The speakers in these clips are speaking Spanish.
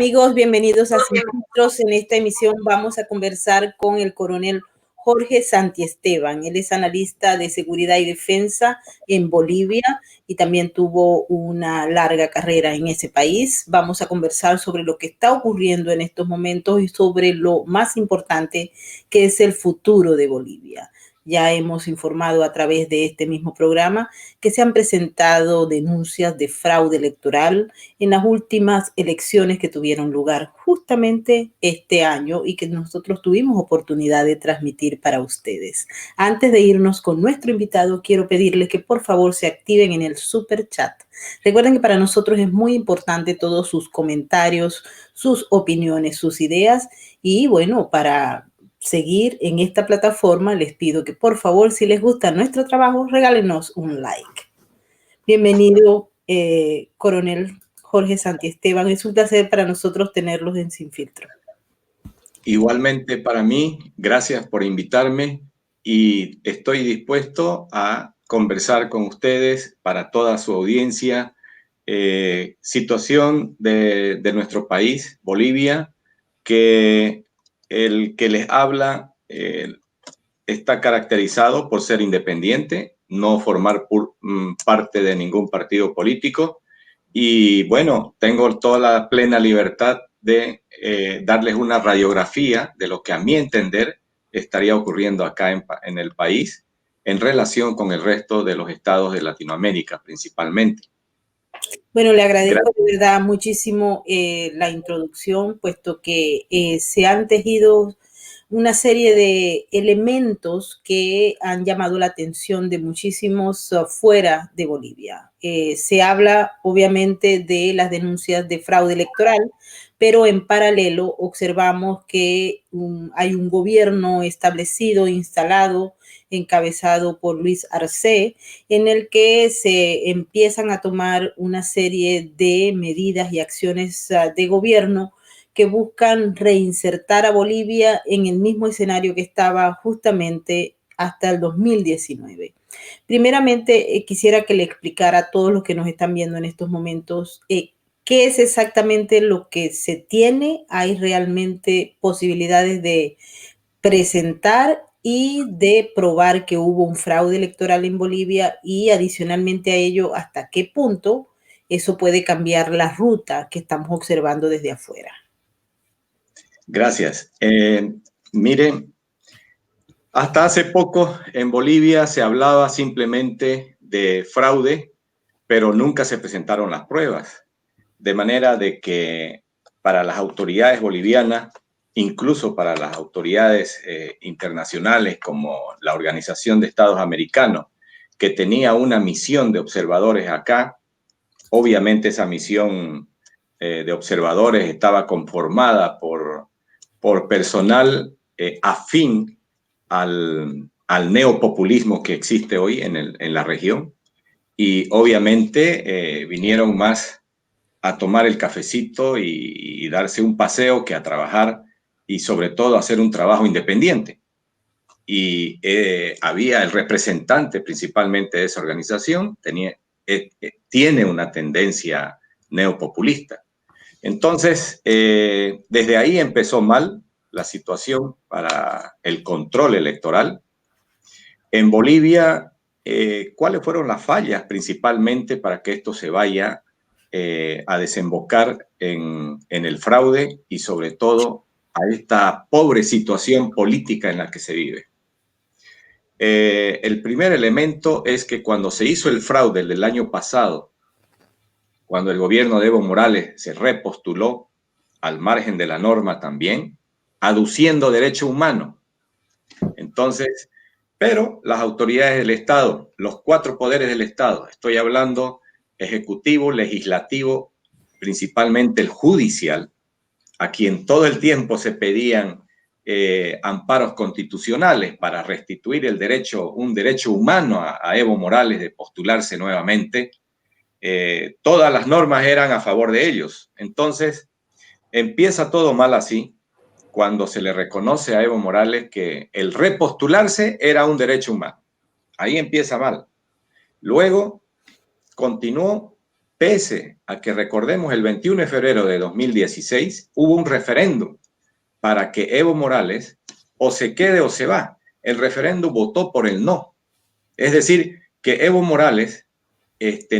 amigos? Bienvenidos a Sin Filtros. En esta emisión vamos a conversar con el coronel Jorge Santiesteban. Él es analista de seguridad y defensa en Bolivia y también tuvo una larga carrera en ese país. Vamos a conversar sobre lo que está ocurriendo en estos momentos y sobre lo más importante, que es el futuro de Bolivia. Ya hemos informado a través de este mismo programa que se han presentado denuncias de fraude electoral en las últimas elecciones que tuvieron lugar justamente este año y que nosotros tuvimos oportunidad de transmitir para ustedes. Antes de irnos con nuestro invitado, quiero pedirles que por favor se activen en el super chat. Recuerden que para nosotros es muy importante todos sus comentarios, sus opiniones, sus ideas y bueno, para seguir en esta plataforma, les pido que por favor, si les gusta nuestro trabajo, regálenos un like. Bienvenido, coronel Jorge Santiesteban. Es un placer para nosotros tenerlos en Sin Filtro. Igualmente para mí, gracias por invitarme y estoy dispuesto a conversar con ustedes para toda su audiencia. Situación de nuestro país, Bolivia, que el que les habla está caracterizado por ser independiente, no formar parte de ningún partido político y bueno, tengo toda la plena libertad de darles una radiografía de lo que a mi entender estaría ocurriendo acá en el país en relación con el resto de los estados de Latinoamérica principalmente. Bueno, le agradezco de verdad muchísimo la introducción, puesto que se han tejido una serie de elementos que han llamado la atención de muchísimos fuera de Bolivia. Se habla obviamente de las denuncias de fraude electoral, pero en paralelo observamos que hay un gobierno establecido, instalado, encabezado por Luis Arce, en el que se empiezan a tomar una serie de medidas y acciones de gobierno que buscan reinsertar a Bolivia en el mismo escenario que estaba justamente hasta el 2019. Primeramente, quisiera que le explicara a todos los que nos están viendo en estos momentos qué es exactamente lo que se tiene. ¿Hay realmente posibilidades de presentar y de probar que hubo un fraude electoral en Bolivia? Y adicionalmente a ello, ¿hasta qué punto eso puede cambiar la ruta que estamos observando desde afuera? Gracias. Miren, hasta hace poco en Bolivia se hablaba simplemente de fraude, pero nunca se presentaron las pruebas. De manera de que para las autoridades bolivianas, incluso para las autoridades internacionales como la Organización de Estados Americanos, que tenía una misión de observadores acá, obviamente esa misión de observadores estaba conformada por personal afín al neopopulismo que existe hoy en la región. Y obviamente vinieron más a tomar el cafecito y darse un paseo que a trabajar y sobre todo hacer un trabajo independiente. Y había el representante principalmente de esa organización, tiene una tendencia neopopulista. Entonces, desde ahí empezó mal la situación para el control electoral. En Bolivia, ¿cuáles fueron las fallas principalmente para que esto se vaya a desembocar en el fraude y sobre todo a esta pobre situación política en la que se vive? El primer elemento es que cuando se hizo el fraude del año pasado, cuando el gobierno de Evo Morales se repostuló al margen de la norma también, aduciendo derecho humano. Entonces, pero las autoridades del Estado, los 4 poderes del Estado, estoy hablando ejecutivo, legislativo, principalmente el judicial, a quien todo el tiempo se pedían amparos constitucionales para restituir un derecho humano a Evo Morales de postularse nuevamente, todas las normas eran a favor de ellos. Entonces, empieza todo mal así, cuando se le reconoce a Evo Morales que el repostularse era un derecho humano. Ahí empieza mal. Luego continuó pese a que, recordemos, el 21 de febrero de 2016 hubo un referéndum para que Evo Morales o se quede o se va. El referéndum votó por el no. Es decir, que Evo Morales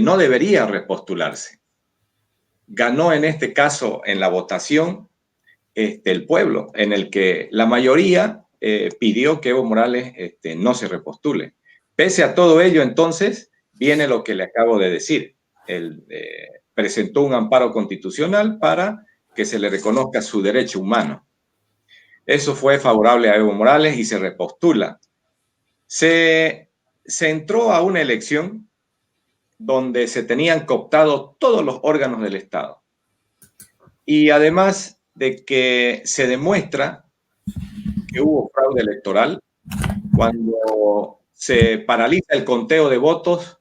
no debería repostularse. Ganó en este caso en la votación el pueblo, en el que la mayoría pidió que Evo Morales no se repostule. Pese a todo ello, entonces, viene lo que le acabo de decir. Él presentó un amparo constitucional para que se le reconozca su derecho humano. Eso fue favorable a Evo Morales y se repostula. Se entró a una elección donde se tenían cooptados todos los órganos del Estado. Y además de que se demuestra que hubo fraude electoral cuando se paraliza el conteo de votos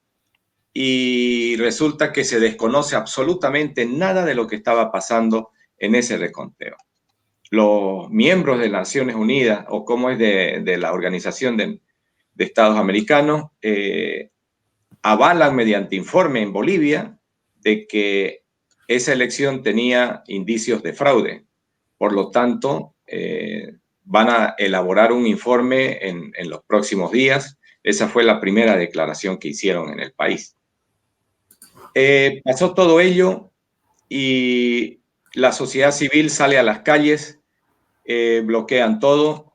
y resulta que se desconoce absolutamente nada de lo que estaba pasando en ese reconteo. Los miembros de Naciones Unidas, o como es de la Organización de Estados Americanos, avalan mediante informe en Bolivia de que esa elección tenía indicios de fraude. Por lo tanto, van a elaborar un informe en los próximos días. Esa fue la primera declaración que hicieron en el país. Pasó todo ello y la sociedad civil sale a las calles, bloquean todo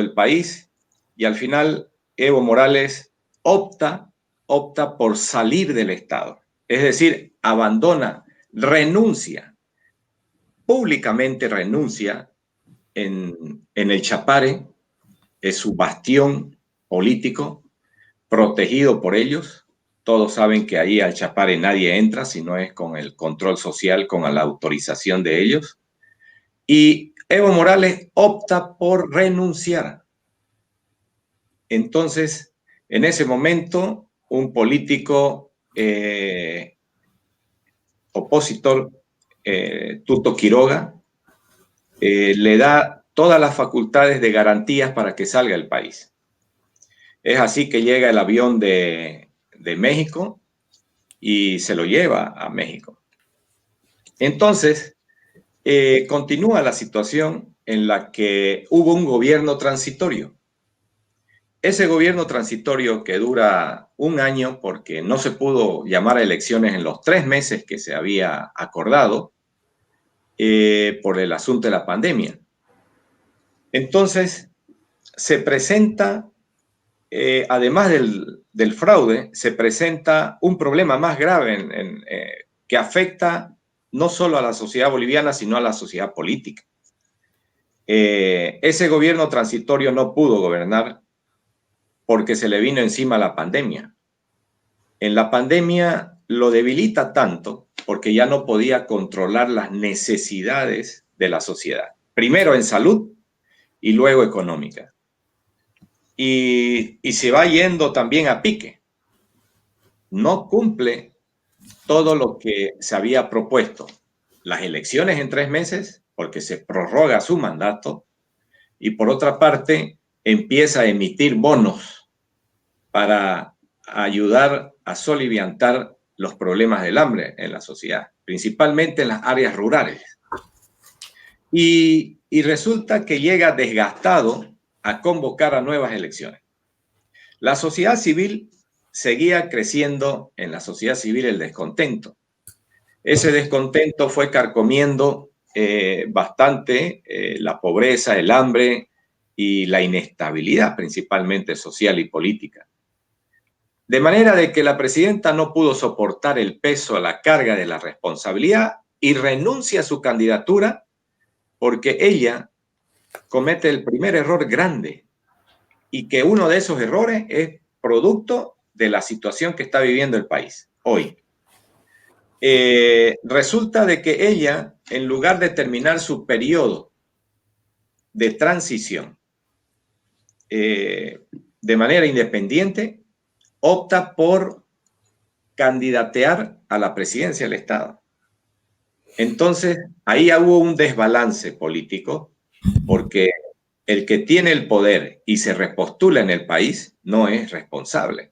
el país, y al final Evo Morales opta por salir del Estado. Es decir, abandona, renuncia, públicamente renuncia en el Chapare, es su bastión político, protegido por ellos. Todos saben que ahí al Chapare nadie entra si no es con el control social, con la autorización de ellos. Y Evo Morales opta por renunciar. Entonces, en ese momento, un político opositor, Tuto Quiroga, le da todas las facultades de garantías para que salga del país. Es así que llega el avión de México y se lo lleva a México. Entonces, continúa la situación en la que hubo un gobierno transitorio. Ese gobierno transitorio que dura un año porque no se pudo llamar a elecciones en los 3 meses que se había acordado por el asunto de la pandemia. Entonces, se presenta, además del fraude, se presenta un problema más grave que afecta no solo a la sociedad boliviana, sino a la sociedad política. Ese gobierno transitorio no pudo gobernar porque se le vino encima la pandemia. En la pandemia lo debilita tanto porque ya no podía controlar las necesidades de la sociedad. Primero en salud y luego económica. Y se va yendo también a pique. No cumple todo lo que se había propuesto. Las elecciones en 3 meses, porque se prorroga su mandato, y por otra parte empieza a emitir bonos para ayudar a soliviantar los problemas del hambre en la sociedad, principalmente en las áreas rurales. Y resulta que llega desgastado a convocar a nuevas elecciones. La sociedad civil seguía creciendo, en la sociedad civil el descontento. Ese descontento fue carcomiendo bastante la pobreza, el hambre y la inestabilidad, principalmente social y política. De manera de que la presidenta no pudo soportar el peso, la carga de la responsabilidad y renuncia a su candidatura porque ella comete el primer error grande y que uno de esos errores es producto de la situación que está viviendo el país hoy. Resulta de que ella, en lugar de terminar su periodo de transición de manera independiente, opta por candidatear a la presidencia del Estado. Entonces, ahí hubo un desbalance político, porque el que tiene el poder y se repostula en el país no es responsable,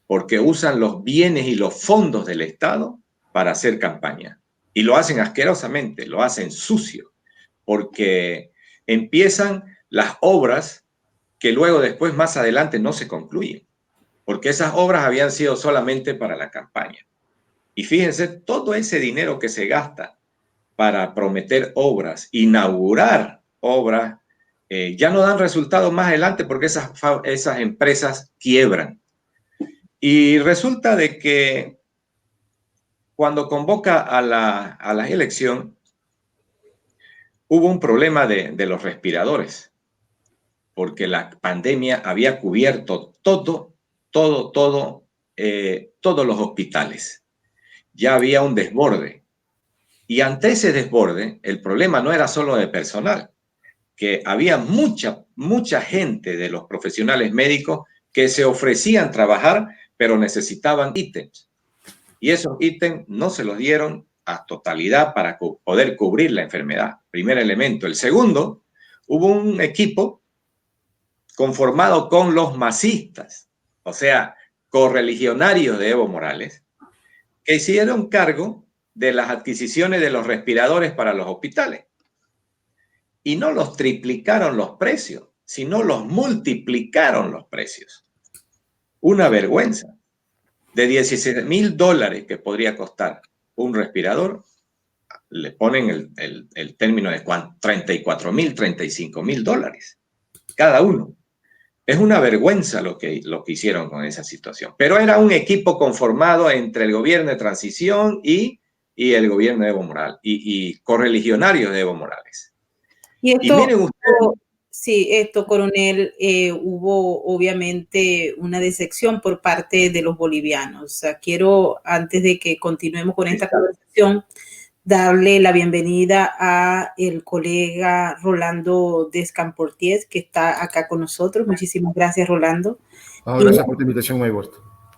porque usan los bienes y los fondos del Estado para hacer campaña. Y lo hacen asquerosamente, lo hacen sucio, porque empiezan las obras que luego después más adelante no se concluyen, porque esas obras habían sido solamente para la campaña. Y fíjense, todo ese dinero que se gasta para prometer obras, inaugurar obras, ya no dan resultados más adelante porque esas empresas quiebran. Y resulta de que cuando convoca a la elección, hubo un problema de los respiradores, porque la pandemia había cubierto todos los hospitales. Ya había un desborde. Y ante ese desborde, el problema no era solo de personal, que había mucha gente de los profesionales médicos que se ofrecían trabajar, pero necesitaban ítems. Y esos ítems no se los dieron a totalidad para poder cubrir la enfermedad. Primer elemento. El segundo, hubo un equipo conformado con los masistas, o sea, correligionarios de Evo Morales, que hicieron cargo de las adquisiciones de los respiradores para los hospitales. Y no los triplicaron los precios, sino los multiplicaron los precios. Una vergüenza. De $16,000 que podría costar un respirador, le ponen el término de $34,000, $35,000 cada uno. Es una vergüenza lo que hicieron con esa situación. Pero era un equipo conformado entre el gobierno de transición y el gobierno de Evo Morales y correligionarios de Evo Morales. Y miren ustedes. Sí, coronel, hubo obviamente una decepción por parte de los bolivianos. O sea, quiero, antes de que continuemos con esta conversación, darle la bienvenida a el colega Rolando Descamportiés, que está acá con nosotros. Muchísimas gracias, Rolando. Gracias por tu invitación, Maybert.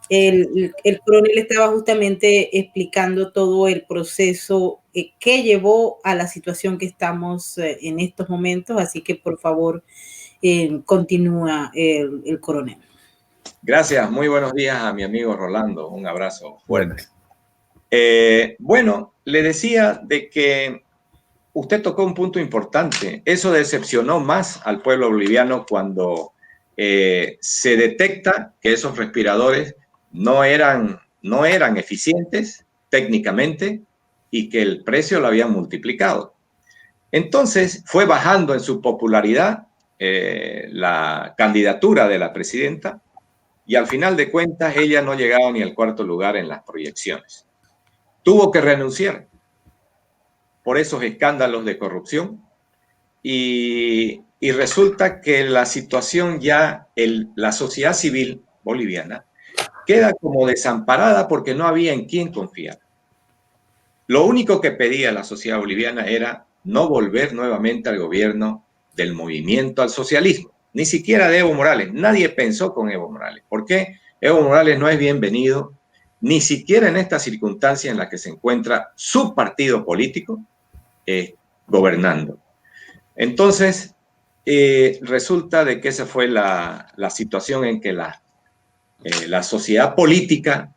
El coronel estaba justamente explicando todo el proceso que llevó a la situación que estamos en estos momentos, así que por favor continúa el coronel. Gracias, muy buenos días a mi amigo Rolando, un abrazo fuerte. Bueno, le decía de que usted tocó un punto importante, eso decepcionó más al pueblo boliviano cuando se detecta que esos respiradores no eran eficientes técnicamente y que el precio lo habían multiplicado. Entonces fue bajando en su popularidad la candidatura de la presidenta y al final de cuentas ella no llegaba ni al cuarto lugar en las proyecciones. Tuvo que renunciar por esos escándalos de corrupción y resulta que la situación ya, la sociedad civil boliviana queda como desamparada porque no había en quién confiar. Lo único que pedía la sociedad boliviana era no volver nuevamente al gobierno del movimiento al socialismo, ni siquiera de Evo Morales. Nadie pensó con Evo Morales. ¿Por qué? Evo Morales no es bienvenido, ni siquiera en esta circunstancia en la que se encuentra su partido político gobernando. Entonces, resulta de que esa fue la situación en que la sociedad política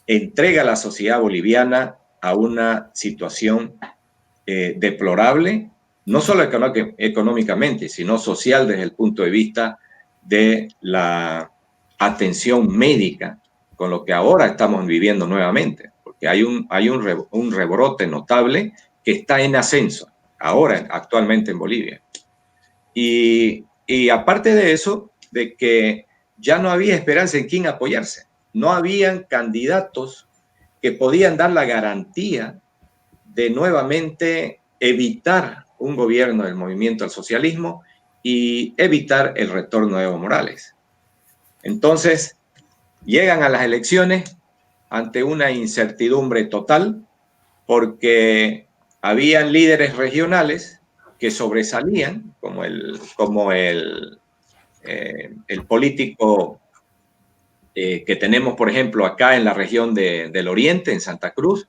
entrega a la sociedad boliviana a una situación deplorable, no solo económicamente, sino social desde el punto de vista de la atención médica, con lo que ahora estamos viviendo nuevamente, porque hay un rebrote notable que está en ascenso ahora, actualmente en Bolivia. Y aparte de eso, de que ya no había esperanza en quién apoyarse. No habían candidatos que podían dar la garantía de nuevamente evitar un gobierno del movimiento al socialismo y evitar el retorno de Evo Morales. Entonces, llegan a las elecciones ante una incertidumbre total porque habían líderes regionales que sobresalían, como el político que tenemos, por ejemplo, acá en la región del Oriente, en Santa Cruz.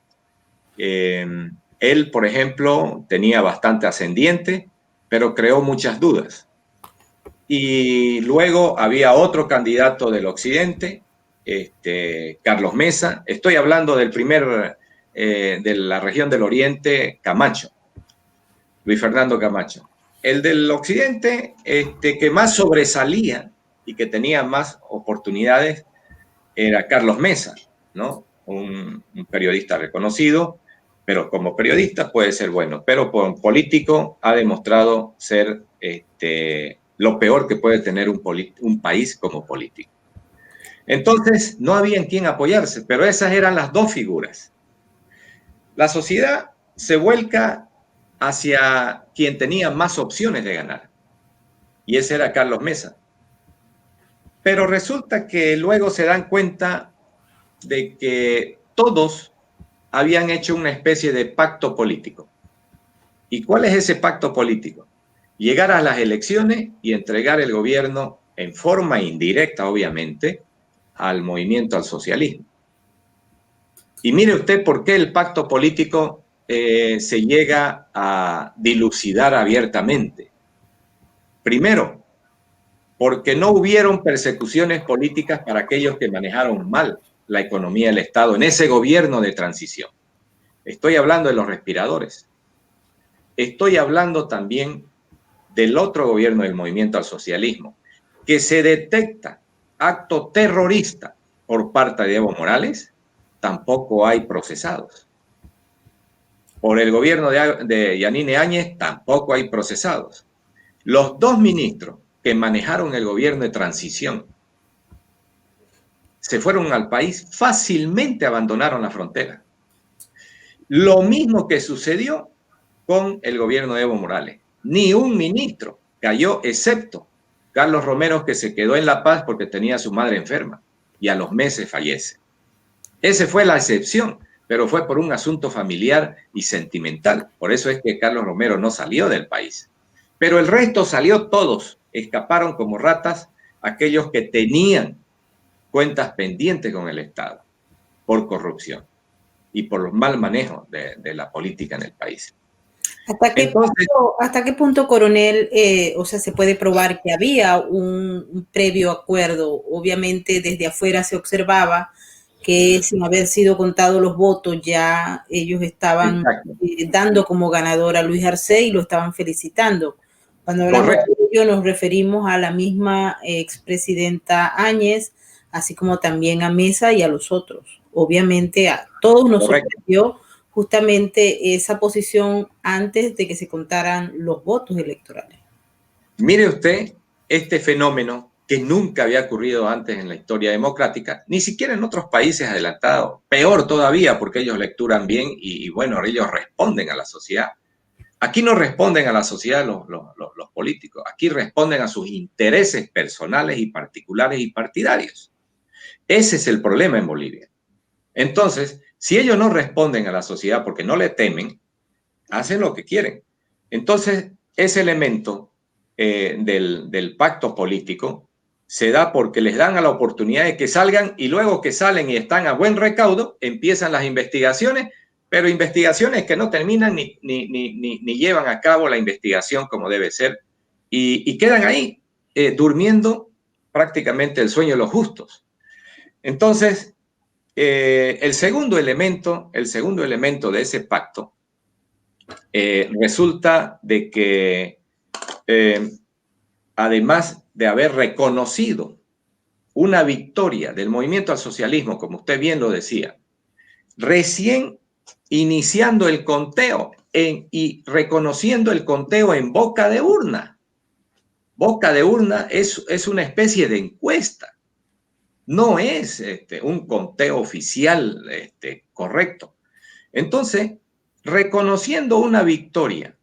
Él, por ejemplo, tenía bastante ascendiente, pero creó muchas dudas. Y luego había otro candidato del Occidente, Carlos Mesa. Estoy hablando del primer de la región del Oriente, Camacho, Luis Fernando Camacho. El del Occidente, que más sobresalía y que tenía más oportunidades, era Carlos Mesa, ¿no? Un periodista reconocido, pero como periodista puede ser bueno, pero como político ha demostrado ser lo peor que puede tener un país como político. Entonces, no había en quién apoyarse, pero esas eran las dos figuras. La sociedad se vuelca hacia quien tenía más opciones de ganar, y ese era Carlos Mesa. Pero resulta que luego se dan cuenta de que todos habían hecho una especie de pacto político. ¿Y cuál es ese pacto político? Llegar a las elecciones y entregar el gobierno en forma indirecta, obviamente, al movimiento al socialismo. Y mire usted por qué el pacto político se llega a dilucidar abiertamente. Primero, porque no hubieron persecuciones políticas para aquellos que manejaron mal la economía del Estado en ese gobierno de transición. Estoy hablando de los respiradores. Estoy hablando también del otro gobierno del movimiento al socialismo, que se detecta acto terrorista por parte de Evo Morales, tampoco hay procesados. Por el gobierno de Yanine Áñez, tampoco hay procesados. Los dos ministros que manejaron el gobierno de transición se fueron al país, fácilmente abandonaron la frontera. Lo mismo que sucedió con el gobierno de Evo Morales. Ni un ministro cayó, excepto Carlos Romero, que se quedó en La Paz porque tenía a su madre enferma y a los meses fallece. Esa fue la excepción, pero fue por un asunto familiar y sentimental. Por eso es que Carlos Romero no salió del país. Pero el resto salió todos, escaparon como ratas aquellos que tenían cuentas pendientes con el Estado por corrupción y por los mal manejos de la política en el país. ¿Hasta qué punto, coronel, o sea, se puede probar que había un previo acuerdo? Obviamente desde afuera se observaba que sin haber sido contados los votos ya ellos estaban dando como ganador a Luis Arce y lo estaban felicitando. Cuando hablamos de ello nos referimos a la misma expresidenta Áñez, así como también a Mesa y a los otros. Obviamente a todos nos sorprendió justamente esa posición antes de que se contaran los votos electorales. Mire usted este fenómeno que nunca había ocurrido antes en la historia democrática, ni siquiera en otros países adelantados, peor todavía porque ellos lecturan bien y bueno, ellos responden a la sociedad. Aquí no responden a la sociedad los políticos, aquí responden a sus intereses personales y particulares y partidarios. Ese es el problema en Bolivia. Entonces, si ellos no responden a la sociedad porque no le temen, hacen lo que quieren. Entonces, ese elemento del pacto político se da porque les dan a la oportunidad de que salgan y luego que salen y están a buen recaudo, empiezan las investigaciones, pero investigaciones que no terminan ni llevan a cabo la investigación como debe ser y quedan ahí durmiendo prácticamente el sueño de los justos. Entonces, el segundo elemento de ese pacto resulta de que además de haber reconocido una victoria del movimiento al socialismo, como usted bien lo decía, recién iniciando el conteo y reconociendo el conteo en boca de urna. Boca de urna es una especie de encuesta, no es un conteo oficial correcto. Entonces, reconociendo una victoria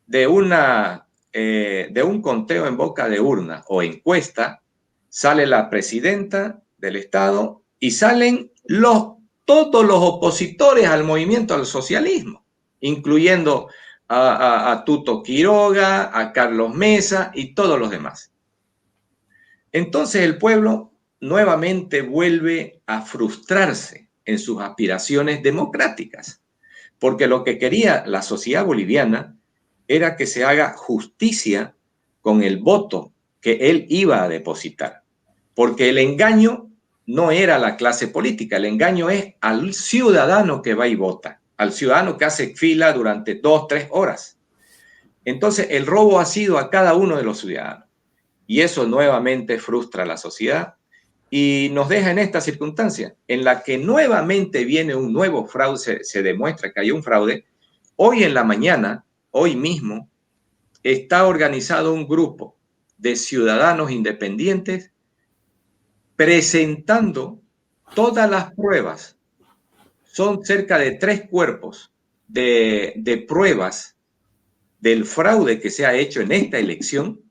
de un conteo en boca de urna o encuesta, sale la presidenta del Estado y salen todos los opositores al movimiento al socialismo, incluyendo a Tuto Quiroga, a Carlos Mesa y todos los demás. Entonces el pueblo nuevamente vuelve a frustrarse en sus aspiraciones democráticas, porque lo que quería la sociedad boliviana era que se haga justicia con el voto que él iba a depositar, porque el engaño no era la clase política, el engaño es al ciudadano que va y vota, al ciudadano que hace fila durante 2, 3 horas. Entonces, el robo ha sido a cada uno de los ciudadanos y eso nuevamente frustra a la sociedad y nos deja en esta circunstancia en la que nuevamente viene un nuevo fraude, se demuestra que hay un fraude. Hoy en la mañana, hoy mismo, está organizado un grupo de ciudadanos independientes presentando todas las pruebas. Son cerca de 3 cuerpos de pruebas del fraude que se ha hecho en esta elección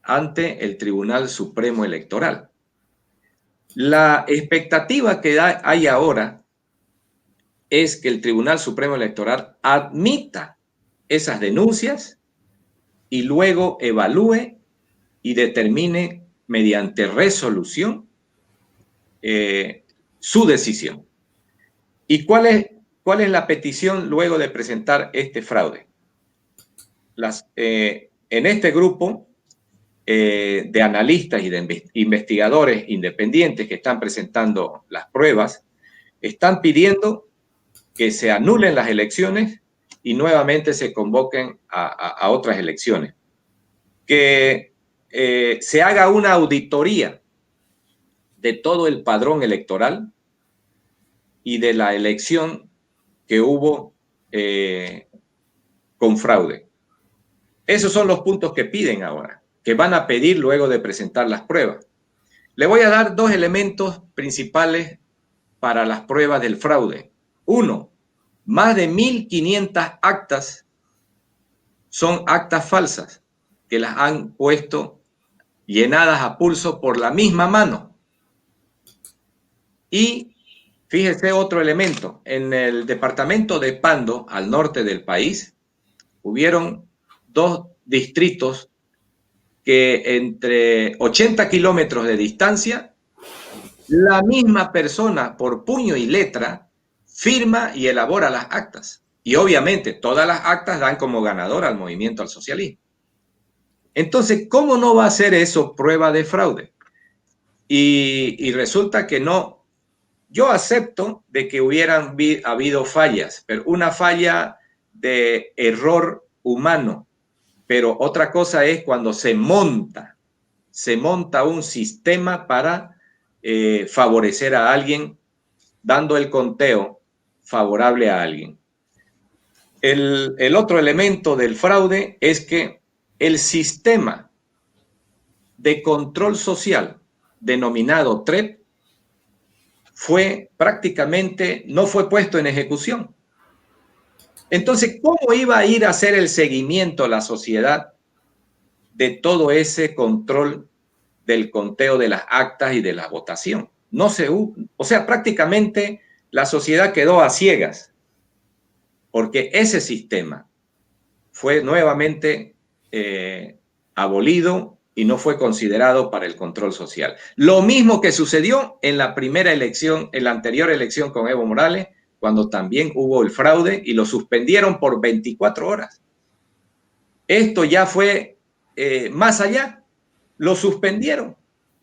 ante el Tribunal Supremo Electoral. La expectativa que hay ahora es que el Tribunal Supremo Electoral admita esas denuncias y luego evalúe y determine mediante resolución su decisión. ¿Y cuál es la petición luego de presentar este fraude? En este grupo de analistas y de investigadores independientes que están presentando las pruebas, están pidiendo que se anulen las elecciones y nuevamente se convoquen a otras elecciones. Que se haga una auditoría de todo el padrón electoral y de la elección que hubo con fraude. Esos son los puntos que piden ahora, que van a pedir luego de presentar las pruebas. Le voy a dar 2 elementos principales para las pruebas del fraude. Uno, más de 1.500 actas son actas falsas que las han puesto llenadas a pulso por la misma mano. Y fíjese otro elemento, en el departamento de Pando, al norte del país, hubieron 2 distritos que entre 80 kilómetros de distancia, la misma persona por puño y letra firma y elabora las actas. Y obviamente todas las actas dan como ganador al movimiento al socialismo. Entonces, ¿cómo no va a ser eso prueba de fraude? Y resulta que no. Yo acepto de que hubieran habido fallas, pero una falla de error humano. Pero otra cosa es cuando se monta un sistema para favorecer a alguien, dando el conteo favorable a alguien. El otro elemento del fraude es que el sistema de control social denominado TREP no fue puesto en ejecución. Entonces, ¿cómo iba a ir a hacer el seguimiento la sociedad de todo ese control del conteo de las actas y de la votación? O sea, prácticamente la sociedad quedó a ciegas, porque ese sistema fue nuevamente abolido y no fue considerado para el control social. Lo mismo que sucedió en la primera elección, en la anterior elección con Evo Morales, cuando también hubo el fraude y lo suspendieron por 24 horas. Esto ya fue más allá, lo suspendieron.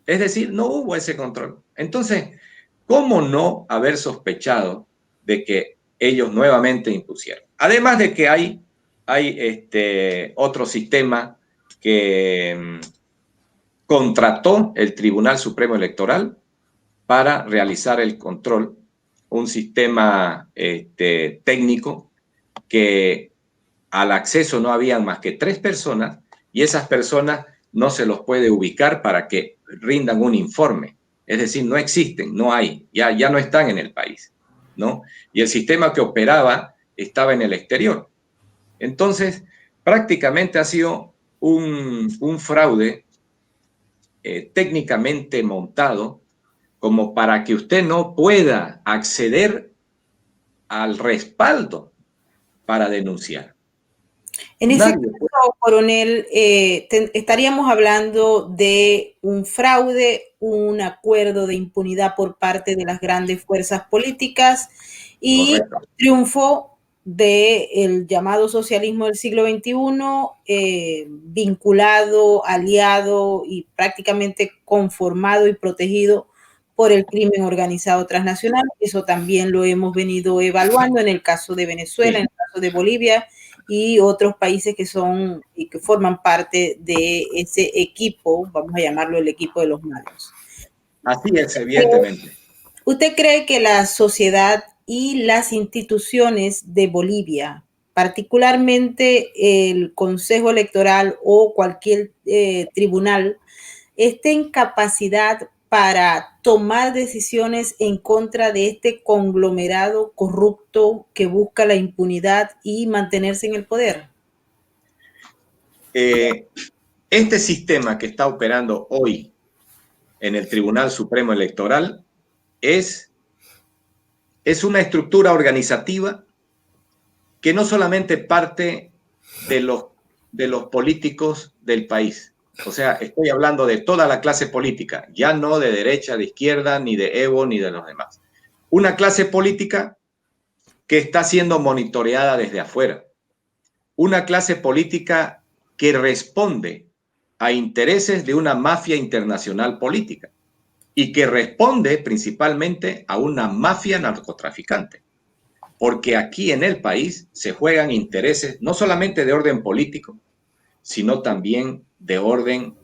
Es decir, no hubo ese control. Entonces, ¿cómo no haber sospechado de que ellos nuevamente impusieron? Además de que hay otro sistema que contrató el Tribunal Supremo Electoral para realizar el control, un sistema técnico que al acceso no habían más que 3 personas y esas personas no se los puede ubicar para que rindan un informe. Es decir, no existen, no hay, ya no están en el país, ¿no? Y el sistema que operaba estaba en el exterior. Entonces, prácticamente ha sido un fraude técnicamente montado como para que usted no pueda acceder al respaldo para denunciar. En ese caso, coronel, estaríamos hablando de un fraude, un acuerdo de impunidad por parte de las grandes fuerzas políticas y triunfo del llamado socialismo del siglo XXI, vinculado, aliado y prácticamente conformado y protegido por el crimen organizado transnacional. Eso también lo hemos venido evaluando en el caso de Venezuela, Sí. en el caso de Bolivia y otros países que son y que forman parte de ese equipo, vamos a llamarlo el equipo de los malos. Así es, evidentemente. ¿Usted cree que la sociedad y las instituciones de Bolivia, particularmente el Consejo Electoral o cualquier tribunal, esté en capacidad para tomar decisiones en contra de este conglomerado corrupto que busca la impunidad y mantenerse en el poder? Este sistema que está operando hoy en el Tribunal Supremo Electoral es una estructura organizativa que no solamente parte de los políticos del país. O sea, estoy hablando de toda la clase política, ya no de derecha, de izquierda, ni de Evo, ni de los demás. Una clase política que está siendo monitoreada desde afuera. Una clase política que responde a intereses de una mafia internacional política y que responde principalmente a una mafia narcotraficante. Porque aquí en el país se juegan intereses no solamente de orden político, sino también de orden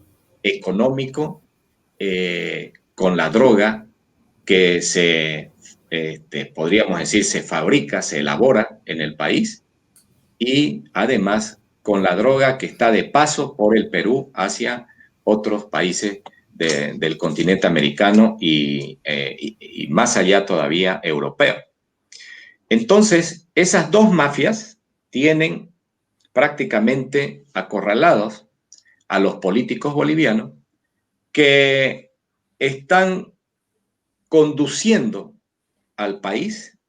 económico, con la droga que podríamos decir, se fabrica, se elabora en el país, y además con la droga que está de paso por el Perú hacia otros países del continente americano y más allá todavía europeo. Entonces, esas dos mafias tienen prácticamente acorralados a los políticos bolivianos que están conduciendo al país,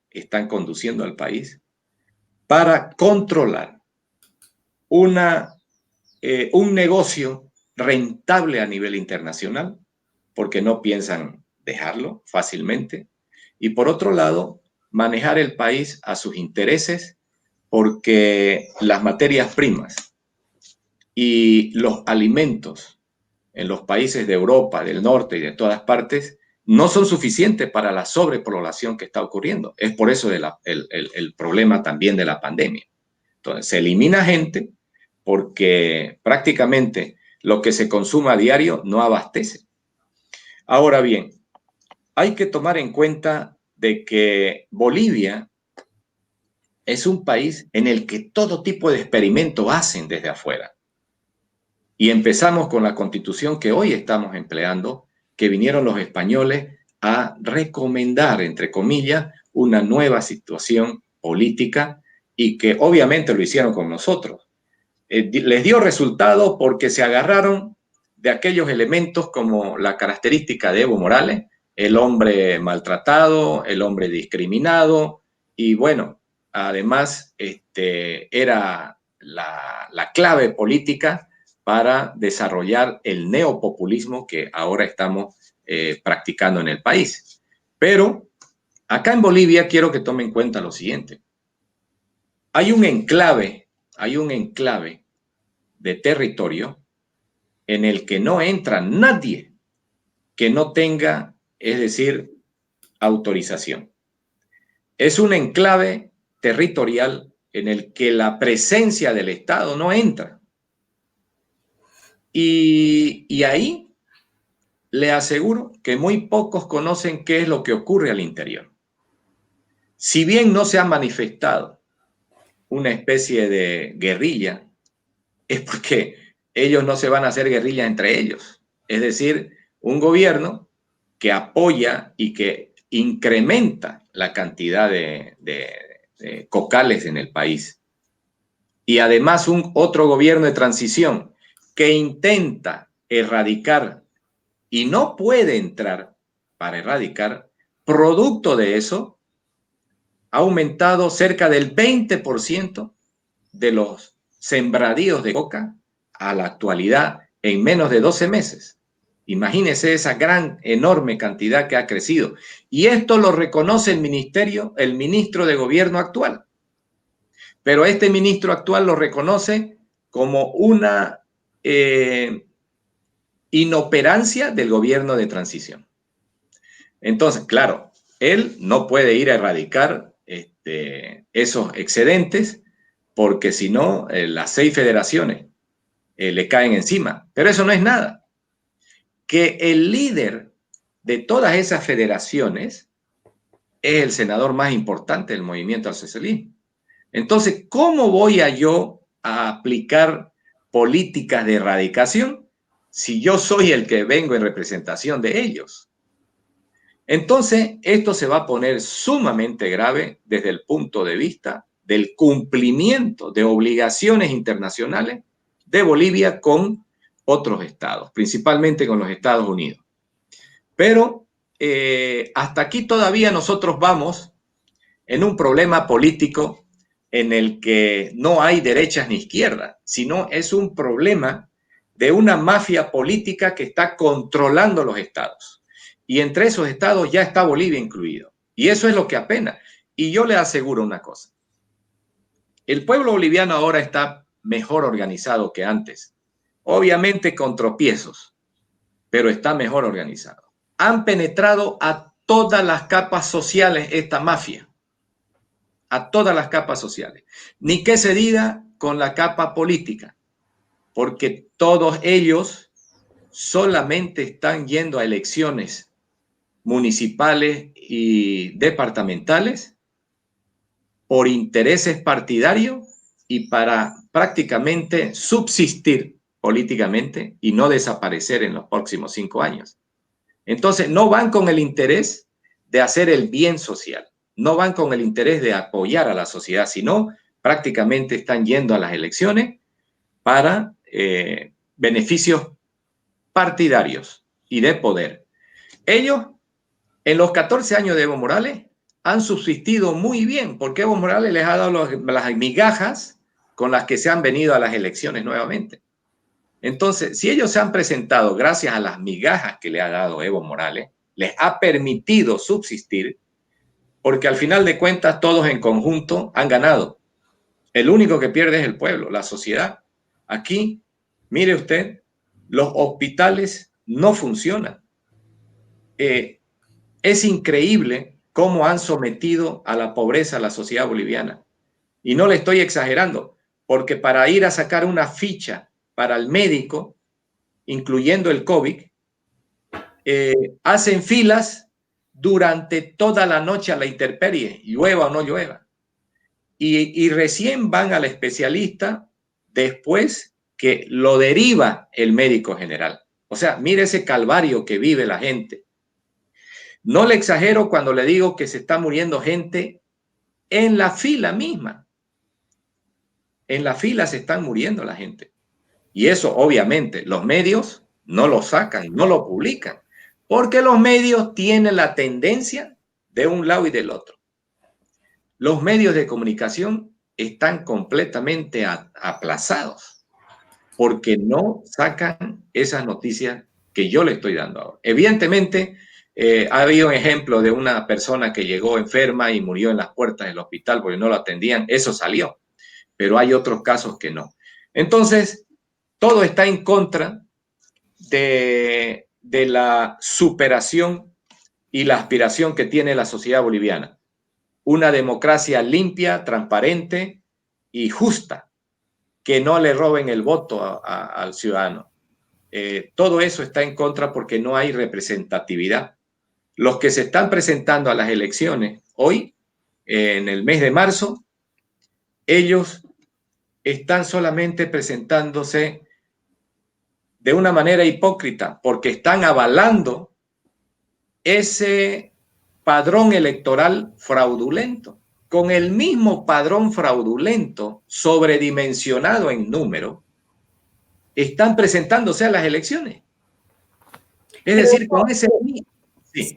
para controlar un negocio rentable a nivel internacional, porque no piensan dejarlo fácilmente, y por otro lado, manejar el país a sus intereses, porque las materias primas y los alimentos en los países de Europa, del norte y de todas partes no son suficientes para la sobrepoblación que está ocurriendo. Es por eso el problema también de la pandemia. Entonces, se elimina gente porque prácticamente lo que se consuma a diario no abastece. Ahora bien, hay que tomar en cuenta de que Bolivia es un país en el que todo tipo de experimentos hacen desde afuera. Y empezamos con la constitución que hoy estamos empleando, que vinieron los españoles a recomendar, entre comillas, una nueva situación política y que obviamente lo hicieron con nosotros. Les dio resultado porque se agarraron de aquellos elementos como la característica de Evo Morales, el hombre maltratado, el hombre discriminado, y bueno, además era la clave política para desarrollar el neopopulismo que ahora estamos practicando en el país. Pero acá en Bolivia quiero que tomen en cuenta lo siguiente. Hay un enclave de territorio en el que no entra nadie que no tenga, es decir, autorización. Es un enclave territorial en el que la presencia del Estado no entra. Y ahí le aseguro que muy pocos conocen qué es lo que ocurre al interior. Si bien no se ha manifestado una especie de guerrilla, es porque ellos no se van a hacer guerrilla entre ellos. Es decir, un gobierno que apoya y que incrementa la cantidad de cocales en el país. Y además otro gobierno de transición que intenta erradicar y no puede entrar para erradicar, producto de eso, ha aumentado cerca del 20% de los sembradíos de coca a la actualidad en menos de 12 meses. Imagínense esa gran, enorme cantidad que ha crecido. Y esto lo reconoce el ministro de gobierno actual. Pero este ministro actual lo reconoce como una inoperancia del gobierno de transición. Entonces, claro, él no puede ir a erradicar esos excedentes porque si no, las 6 federaciones le caen encima. Pero eso no es nada. Que el líder de todas esas federaciones es el senador más importante del movimiento al socialismo. Entonces, ¿cómo voy yo a aplicar políticas de erradicación si yo soy el que vengo en representación de ellos? Entonces, esto se va a poner sumamente grave desde el punto de vista del cumplimiento de obligaciones internacionales de Bolivia con otros estados, principalmente con los Estados Unidos. Pero hasta aquí todavía nosotros vamos en un problema político en el que no hay derechas ni izquierdas, sino es un problema de una mafia política que está controlando los estados. Y entre esos estados ya está Bolivia incluido. Y eso es lo que apena. Y yo le aseguro una cosa. El pueblo boliviano ahora está mejor organizado que antes. Obviamente con tropiezos, pero está mejor organizado. Han penetrado a todas las capas sociales esta mafia. A todas las capas sociales. Ni que se diga con la capa política, porque todos ellos solamente están yendo a elecciones municipales y departamentales por intereses partidarios y para prácticamente subsistir políticamente y no desaparecer en los próximos 5 años. Entonces, no van con el interés de hacer el bien social, no van con el interés de apoyar a la sociedad, sino prácticamente están yendo a las elecciones para beneficios partidarios y de poder. Ellos, en los 14 años de Evo Morales, han subsistido muy bien, porque Evo Morales les ha dado las migajas con las que se han venido a las elecciones nuevamente. Entonces, si ellos se han presentado gracias a las migajas que le ha dado Evo Morales, les ha permitido subsistir, porque al final de cuentas todos en conjunto han ganado. El único que pierde es el pueblo, la sociedad. Aquí, mire usted, los hospitales no funcionan. Es increíble cómo han sometido a la pobreza a la sociedad boliviana. Y no le estoy exagerando, porque para ir a sacar una ficha para el médico, incluyendo el COVID, hacen filas durante toda la noche a la intemperie, llueva o no llueva. Y recién van al especialista después que lo deriva el médico general. O sea, mire ese calvario que vive la gente. No le exagero cuando le digo que se está muriendo gente en la fila misma. En la fila se están muriendo la gente. Y eso, obviamente, los medios no lo sacan, no lo publican, porque los medios tienen la tendencia de un lado y del otro. Los medios de comunicación están completamente aplazados porque no sacan esas noticias que yo le estoy dando ahora. Evidentemente, ha habido un ejemplo de una persona que llegó enferma y murió en las puertas del hospital porque no lo atendían. Eso salió, pero hay otros casos que no. Entonces, todo está en contra de la superación y la aspiración que tiene la sociedad boliviana. Una democracia limpia, transparente y justa, que no le roben el voto al ciudadano. Todo eso está en contra porque no hay representatividad. Los que se están presentando a las elecciones hoy, en el mes de marzo, ellos están solamente presentándose de una manera hipócrita porque están avalando ese padrón electoral fraudulento. Con el mismo padrón fraudulento, sobredimensionado en número, están presentándose a las elecciones. Es decir, con ese... Sí.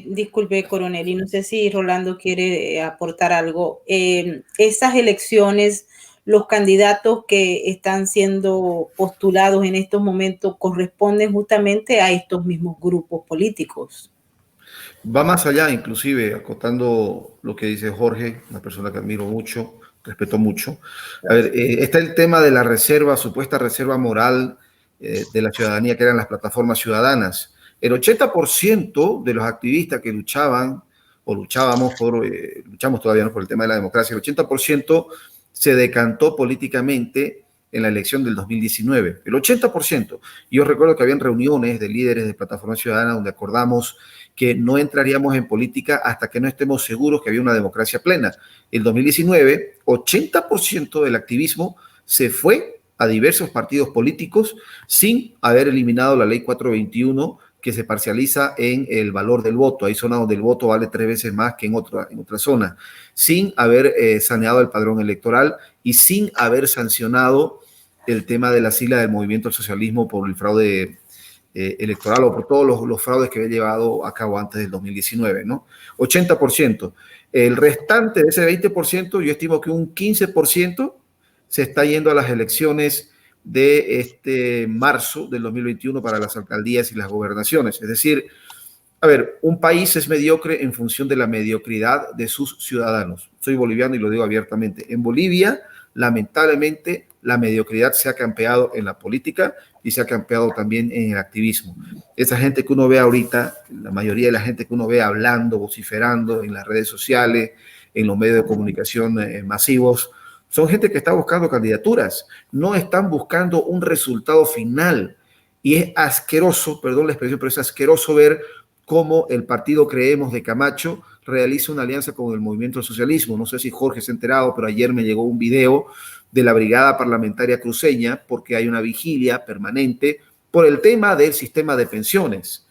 Disculpe, coronel, y no sé si Rolando quiere aportar algo. Esas elecciones, los candidatos que están siendo postulados en estos momentos corresponden justamente a estos mismos grupos políticos. Va más allá, inclusive, acotando lo que dice Jorge, una persona que admiro mucho, respeto mucho. A ver, está el tema de la reserva, supuesta reserva moral de la ciudadanía, que eran las plataformas ciudadanas. El 80% de los activistas que luchaban o luchamos todavía, ¿no?, por el tema de la democracia, el 80% se decantó políticamente en la elección del 2019, el 80%. Yo recuerdo que habían reuniones de líderes de Plataforma Ciudadana donde acordamos que no entraríamos en política hasta que no estemos seguros que había una democracia plena. En 2019, 80% del activismo se fue a diversos partidos políticos sin haber eliminado la ley 421, que se parcializa en el valor del voto. Hay zonas donde el voto vale 3 veces más que en otra zona, sin haber saneado el padrón electoral y sin haber sancionado el tema de la sigla del Movimiento al Socialismo por el fraude electoral o por todos los fraudes que había llevado a cabo antes del 2019, ¿no? 80%. El restante de ese 20%, yo estimo que un 15% se está yendo a las elecciones de este marzo del 2021 para las alcaldías y las gobernaciones. Es decir, a ver, un país es mediocre en función de la mediocridad de sus ciudadanos. Soy boliviano y lo digo abiertamente. En Bolivia, lamentablemente, la mediocridad se ha campeado en la política y se ha campeado también en el activismo. Esa gente que uno ve ahorita, la mayoría de la gente que uno ve hablando, vociferando en las redes sociales, en los medios de comunicación masivos, son gente que está buscando candidaturas, no están buscando un resultado final. Y es asqueroso, perdón la expresión, pero es asqueroso ver cómo el partido Creemos de Camacho realiza una alianza con el Movimiento del Socialismo. No sé si Jorge se ha enterado, pero ayer me llegó un video de la Brigada Parlamentaria Cruceña porque hay una vigilia permanente por el tema del sistema de pensiones.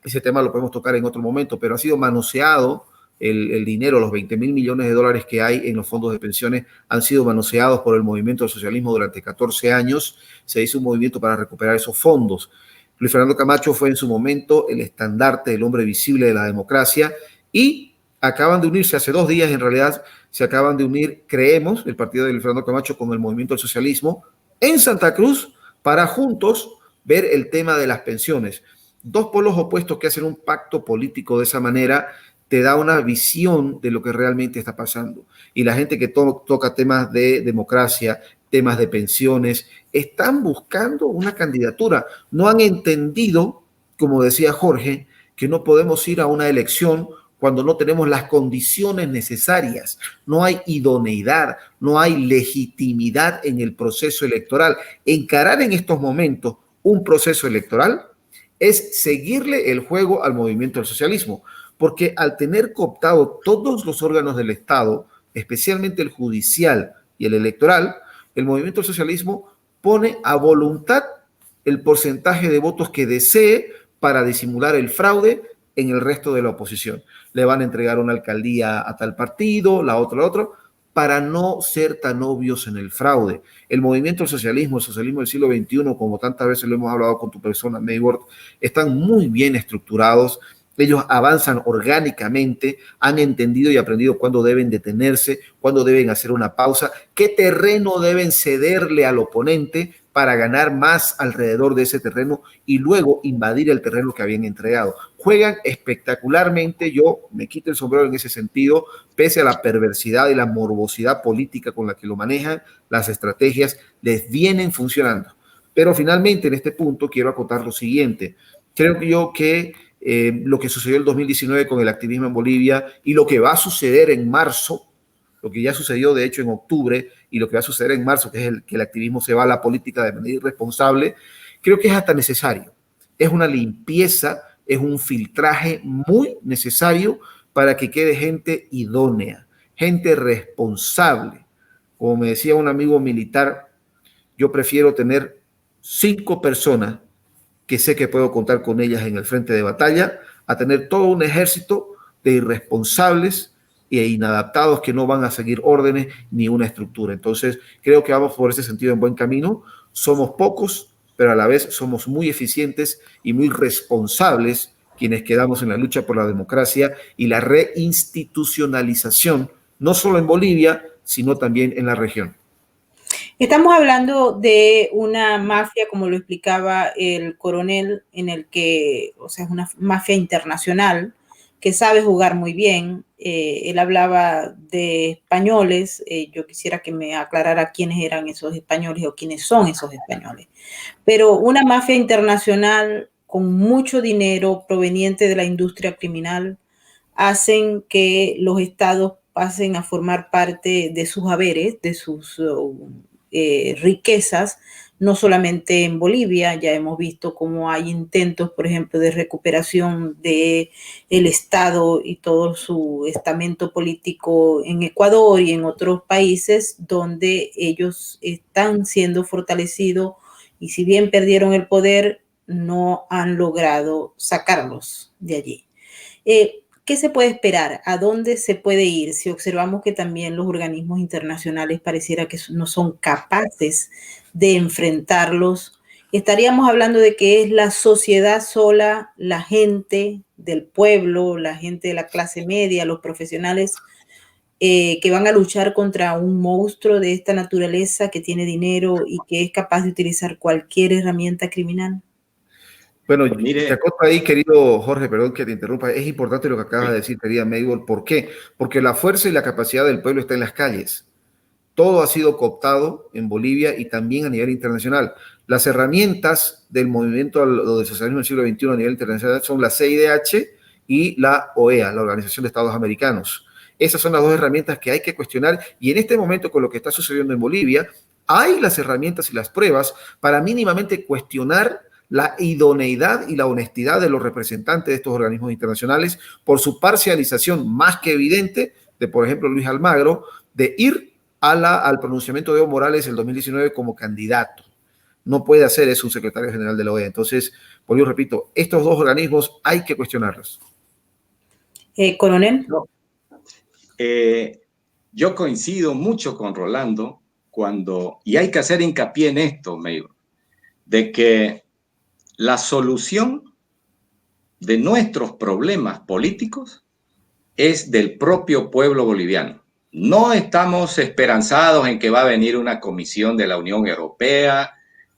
Ese tema lo podemos tocar en otro momento, pero ha sido manoseado el dinero, los 20.000 millones de dólares que hay en los fondos de pensiones han sido manoseados por el Movimiento del Socialismo durante 14 años. Se hizo un movimiento para recuperar esos fondos. Luis Fernando Camacho fue en su momento el estandarte del hombre visible de la democracia y acaban de unirse, hace 2 días en realidad, se acaban de unir Creemos, el partido de Luis Fernando Camacho, con el Movimiento del Socialismo en Santa Cruz para juntos ver el tema de las pensiones. 2 polos opuestos que hacen un pacto político de esa manera te da una visión de lo que realmente está pasando. Y la gente que toca temas de democracia, temas de pensiones, están buscando una candidatura. No han entendido, como decía Jorge, que no podemos ir a una elección cuando no tenemos las condiciones necesarias. No hay idoneidad, no hay legitimidad en el proceso electoral. Encarar en estos momentos un proceso electoral es seguirle el juego al Movimiento del Socialismo, porque al tener cooptado todos los órganos del Estado, especialmente el judicial y el electoral, el Movimiento del Socialismo pone a voluntad el porcentaje de votos que desee para disimular el fraude en el resto de la oposición. Le van a entregar una alcaldía a tal partido, la otra, para no ser tan obvios en el fraude. El Movimiento del Socialismo, el socialismo del siglo XXI, como tantas veces lo hemos hablado con tu persona, Mayward, están muy bien estructurados. Ellos avanzan orgánicamente, han entendido y aprendido cuándo deben detenerse, cuándo deben hacer una pausa, qué terreno deben cederle al oponente para ganar más alrededor de ese terreno y luego invadir el terreno que habían entregado. Juegan espectacularmente, yo me quito el sombrero en ese sentido, pese a la perversidad y la morbosidad política con la que lo manejan, las estrategias les vienen funcionando. Pero finalmente en este punto quiero acotar lo siguiente. Creo que lo que sucedió el 2019 con el activismo en Bolivia y lo que va a suceder en marzo, lo que ya sucedió de hecho en octubre y lo que va a suceder en marzo, que es que el activismo se va a la política de manera irresponsable, creo que es hasta necesario. Es una limpieza, es un filtraje muy necesario para que quede gente idónea, gente responsable. Como me decía un amigo militar, yo prefiero tener 5 personas que sé que puedo contar con ellas en el frente de batalla, a tener todo un ejército de irresponsables e inadaptados que no van a seguir órdenes ni una estructura. Entonces, creo que vamos por ese sentido en buen camino. Somos pocos, pero a la vez somos muy eficientes y muy responsables quienes quedamos en la lucha por la democracia y la reinstitucionalización, no solo en Bolivia, sino también en la región. Estamos hablando de una mafia, como lo explicaba el coronel, en el que, o sea, es una mafia internacional que sabe jugar muy bien. Él hablaba de españoles. Yo quisiera que me aclarara quiénes eran esos españoles o quiénes son esos españoles. Pero una mafia internacional con mucho dinero proveniente de la industria criminal hacen que los estados pasen a formar parte de sus haberes, de sus riquezas, no solamente en Bolivia. Ya hemos visto cómo hay intentos, por ejemplo, de recuperación del Estado y todo su estamento político en Ecuador y en otros países donde ellos están siendo fortalecidos, y si bien perdieron el poder, no han logrado sacarlos de allí. ¿Qué se puede esperar? ¿A dónde se puede ir? Si observamos que también los organismos internacionales pareciera que no son capaces de enfrentarlos, estaríamos hablando de que es la sociedad sola, la gente del pueblo, la gente de la clase media, los profesionales que van a luchar contra un monstruo de esta naturaleza que tiene dinero y que es capaz de utilizar cualquier herramienta criminal. Bueno, te acoto ahí, querido Jorge, perdón que te interrumpa. Es importante lo que acabas de decir, querida Maybol. ¿Por qué? Porque la fuerza y la capacidad del pueblo está en las calles. Todo ha sido cooptado en Bolivia y también a nivel internacional. Las herramientas del movimiento del socialismo del siglo XXI a nivel internacional son la CIDH y la OEA, la Organización de Estados Americanos. Esas son las dos herramientas que hay que cuestionar, y en este momento, con lo que está sucediendo en Bolivia, hay las herramientas y las pruebas para mínimamente cuestionar la idoneidad y la honestidad de los representantes de estos organismos internacionales por su parcialización más que evidente de, por ejemplo, Luis Almagro, de ir al pronunciamiento de Evo Morales el 2019 como candidato. No puede hacer eso un secretario general de la OEA. Entonces, pues yo repito, estos dos organismos hay que cuestionarlos. Coronel. Yo coincido mucho con Rolando y hay que hacer hincapié en esto, Maybol, de que la solución de nuestros problemas políticos es del propio pueblo boliviano. No estamos esperanzados en que va a venir una comisión de la Unión Europea,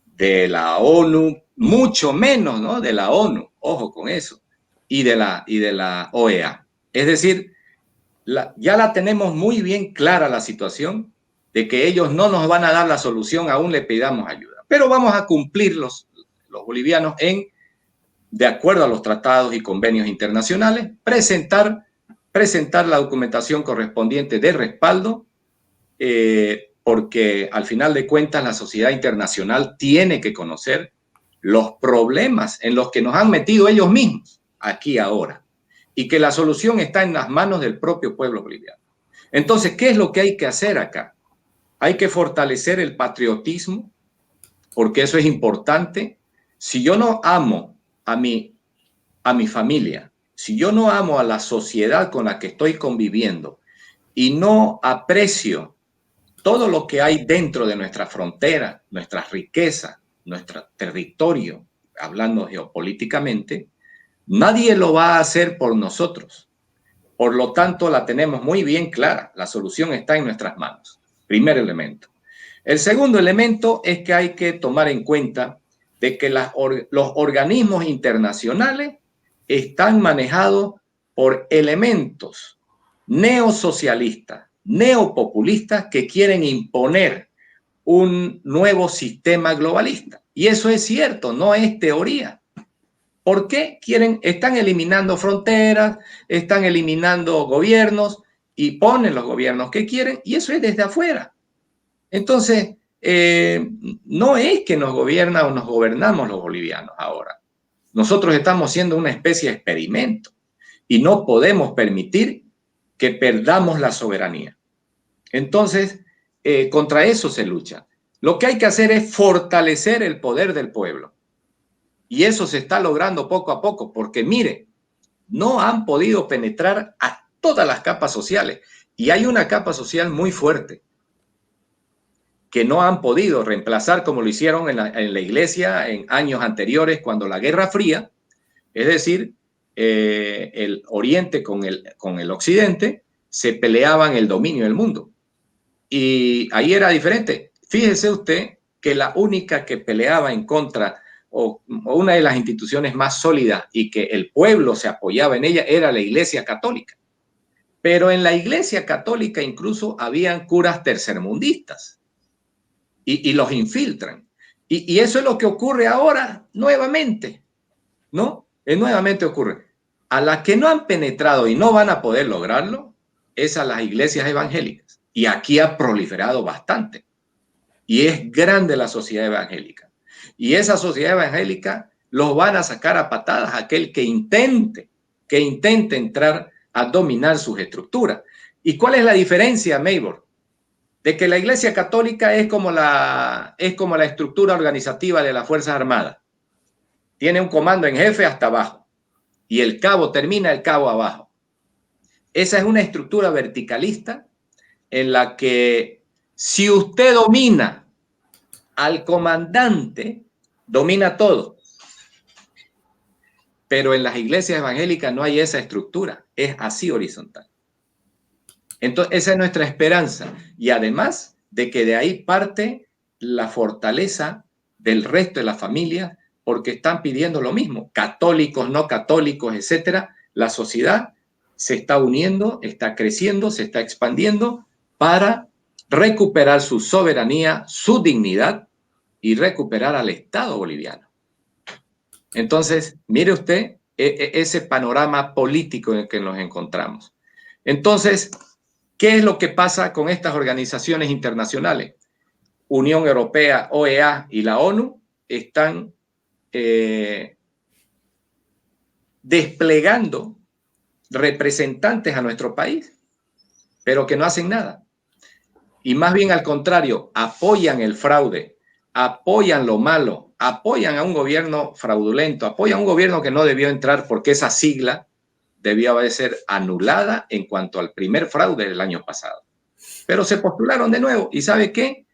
de la ONU, mucho menos, ¿no?, de la ONU, ojo con eso, y de la OEA. Es decir, ya la tenemos muy bien clara la situación de que ellos no nos van a dar la solución, aún le pidamos ayuda. Pero vamos a cumplir los bolivianos de acuerdo a los tratados y convenios internacionales, presentar la documentación correspondiente de respaldo, porque al final de cuentas la sociedad internacional tiene que conocer los problemas en los que nos han metido ellos mismos aquí ahora, y que la solución está en las manos del propio pueblo boliviano. Entonces, ¿qué es lo que hay que hacer acá? Hay que fortalecer el patriotismo, porque eso es importante. Si yo no amo a mi familia, si yo no amo a la sociedad con la que estoy conviviendo y no aprecio todo lo que hay dentro de nuestra frontera, nuestras riquezas, nuestro territorio, hablando geopolíticamente, nadie lo va a hacer por nosotros. Por lo tanto, la tenemos muy bien clara. La solución está en nuestras manos. Primer elemento. El segundo elemento es que hay que tomar en cuenta de que los organismos internacionales están manejados por elementos neosocialistas, neopopulistas que quieren imponer un nuevo sistema globalista. Y eso es cierto, no es teoría. ¿Por qué? Están eliminando fronteras, están eliminando gobiernos y ponen los gobiernos que quieren, y eso es desde afuera. Entonces, no es que nos gobierna o nos gobernamos los bolivianos ahora. Nosotros estamos siendo una especie de experimento y no podemos permitir que perdamos la soberanía. Entonces, contra eso se lucha. Lo que hay que hacer es fortalecer el poder del pueblo. Y eso se está logrando poco a poco, porque mire, no han podido penetrar a todas las capas sociales. Y hay una capa social muy fuerte que no han podido reemplazar como lo hicieron en la iglesia en años anteriores, cuando la Guerra Fría, es decir, el Oriente con el Occidente, se peleaban el dominio del mundo. Y ahí era diferente. Fíjese usted que la única que peleaba en contra, o una de las instituciones más sólidas y que el pueblo se apoyaba en ella, era la Iglesia Católica. Pero en la Iglesia Católica incluso habían curas tercermundistas y los infiltran. Y eso es lo que ocurre ahora nuevamente. ¿no? Nuevamente ocurre. A las que no han penetrado y no van a poder lograrlo es a las iglesias evangélicas. Y aquí ha proliferado bastante. Y es grande la sociedad evangélica. Y esa sociedad evangélica los van a sacar a patadas a aquel que intente entrar a dominar sus estructuras. ¿Y cuál es la diferencia, Maybor? De que la Iglesia Católica es como la estructura organizativa de las Fuerzas Armadas. Tiene un comando en jefe hasta abajo y el cabo termina el cabo abajo. Esa es una estructura verticalista en la que si usted domina al comandante, domina todo. Pero en las iglesias evangélicas no hay esa estructura, es así horizontal. Entonces, esa es nuestra esperanza. Y además de que de ahí parte la fortaleza del resto de la familia, porque están pidiendo lo mismo, católicos, no católicos, etcétera. La sociedad se está uniendo, está creciendo, se está expandiendo para recuperar su soberanía, su dignidad y recuperar al Estado boliviano. Entonces, mire usted ese panorama político en el que nos encontramos. Entonces, ¿qué es lo que pasa con estas organizaciones internacionales? Unión Europea, OEA y la ONU están desplegando representantes a nuestro país, pero que no hacen nada. Y más bien al contrario, apoyan el fraude, apoyan lo malo, apoyan a un gobierno fraudulento, apoyan a un gobierno que no debió entrar porque esa sigla debió de ser anulada en cuanto al primer fraude del año pasado. Pero se postularon de nuevo y ¿sabe qué?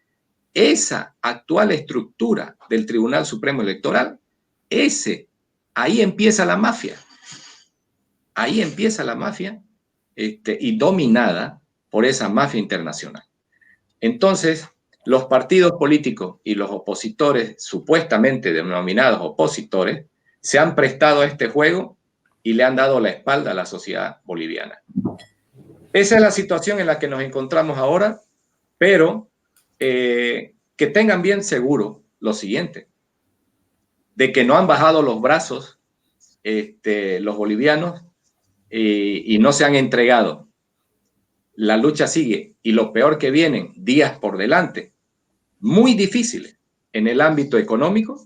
Esa actual estructura del Tribunal Supremo Electoral, ahí empieza la mafia. Ahí empieza la mafia y dominada por esa mafia internacional. Entonces, los partidos políticos y los opositores, supuestamente denominados opositores, se han prestado a este juego y le han dado la espalda a la sociedad boliviana. Esa es la situación en la que nos encontramos ahora, pero que tengan bien seguro lo siguiente, de que no han bajado los brazos los bolivianos y no se han entregado. La lucha sigue y lo peor que vienen, días por delante, muy difíciles en el ámbito económico,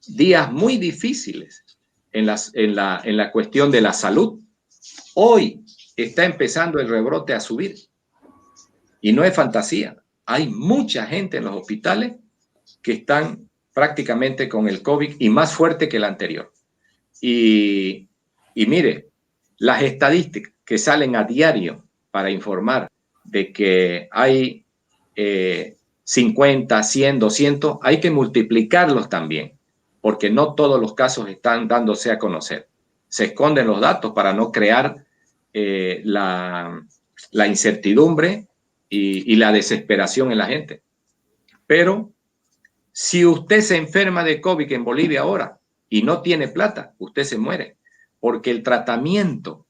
días muy difíciles en la cuestión de la salud. Hoy está empezando el rebrote a subir y no es fantasía. Hay mucha gente en los hospitales que están prácticamente con el COVID y más fuerte que el anterior. Y mire, las estadísticas que salen a diario para informar de que hay 50, 100, 200, hay que multiplicarlos también, porque no todos los casos están dándose a conocer. Se esconden los datos para no crear la incertidumbre y la desesperación en la gente. Pero si usted se enferma de COVID en Bolivia ahora y no tiene plata, usted se muere, porque el tratamiento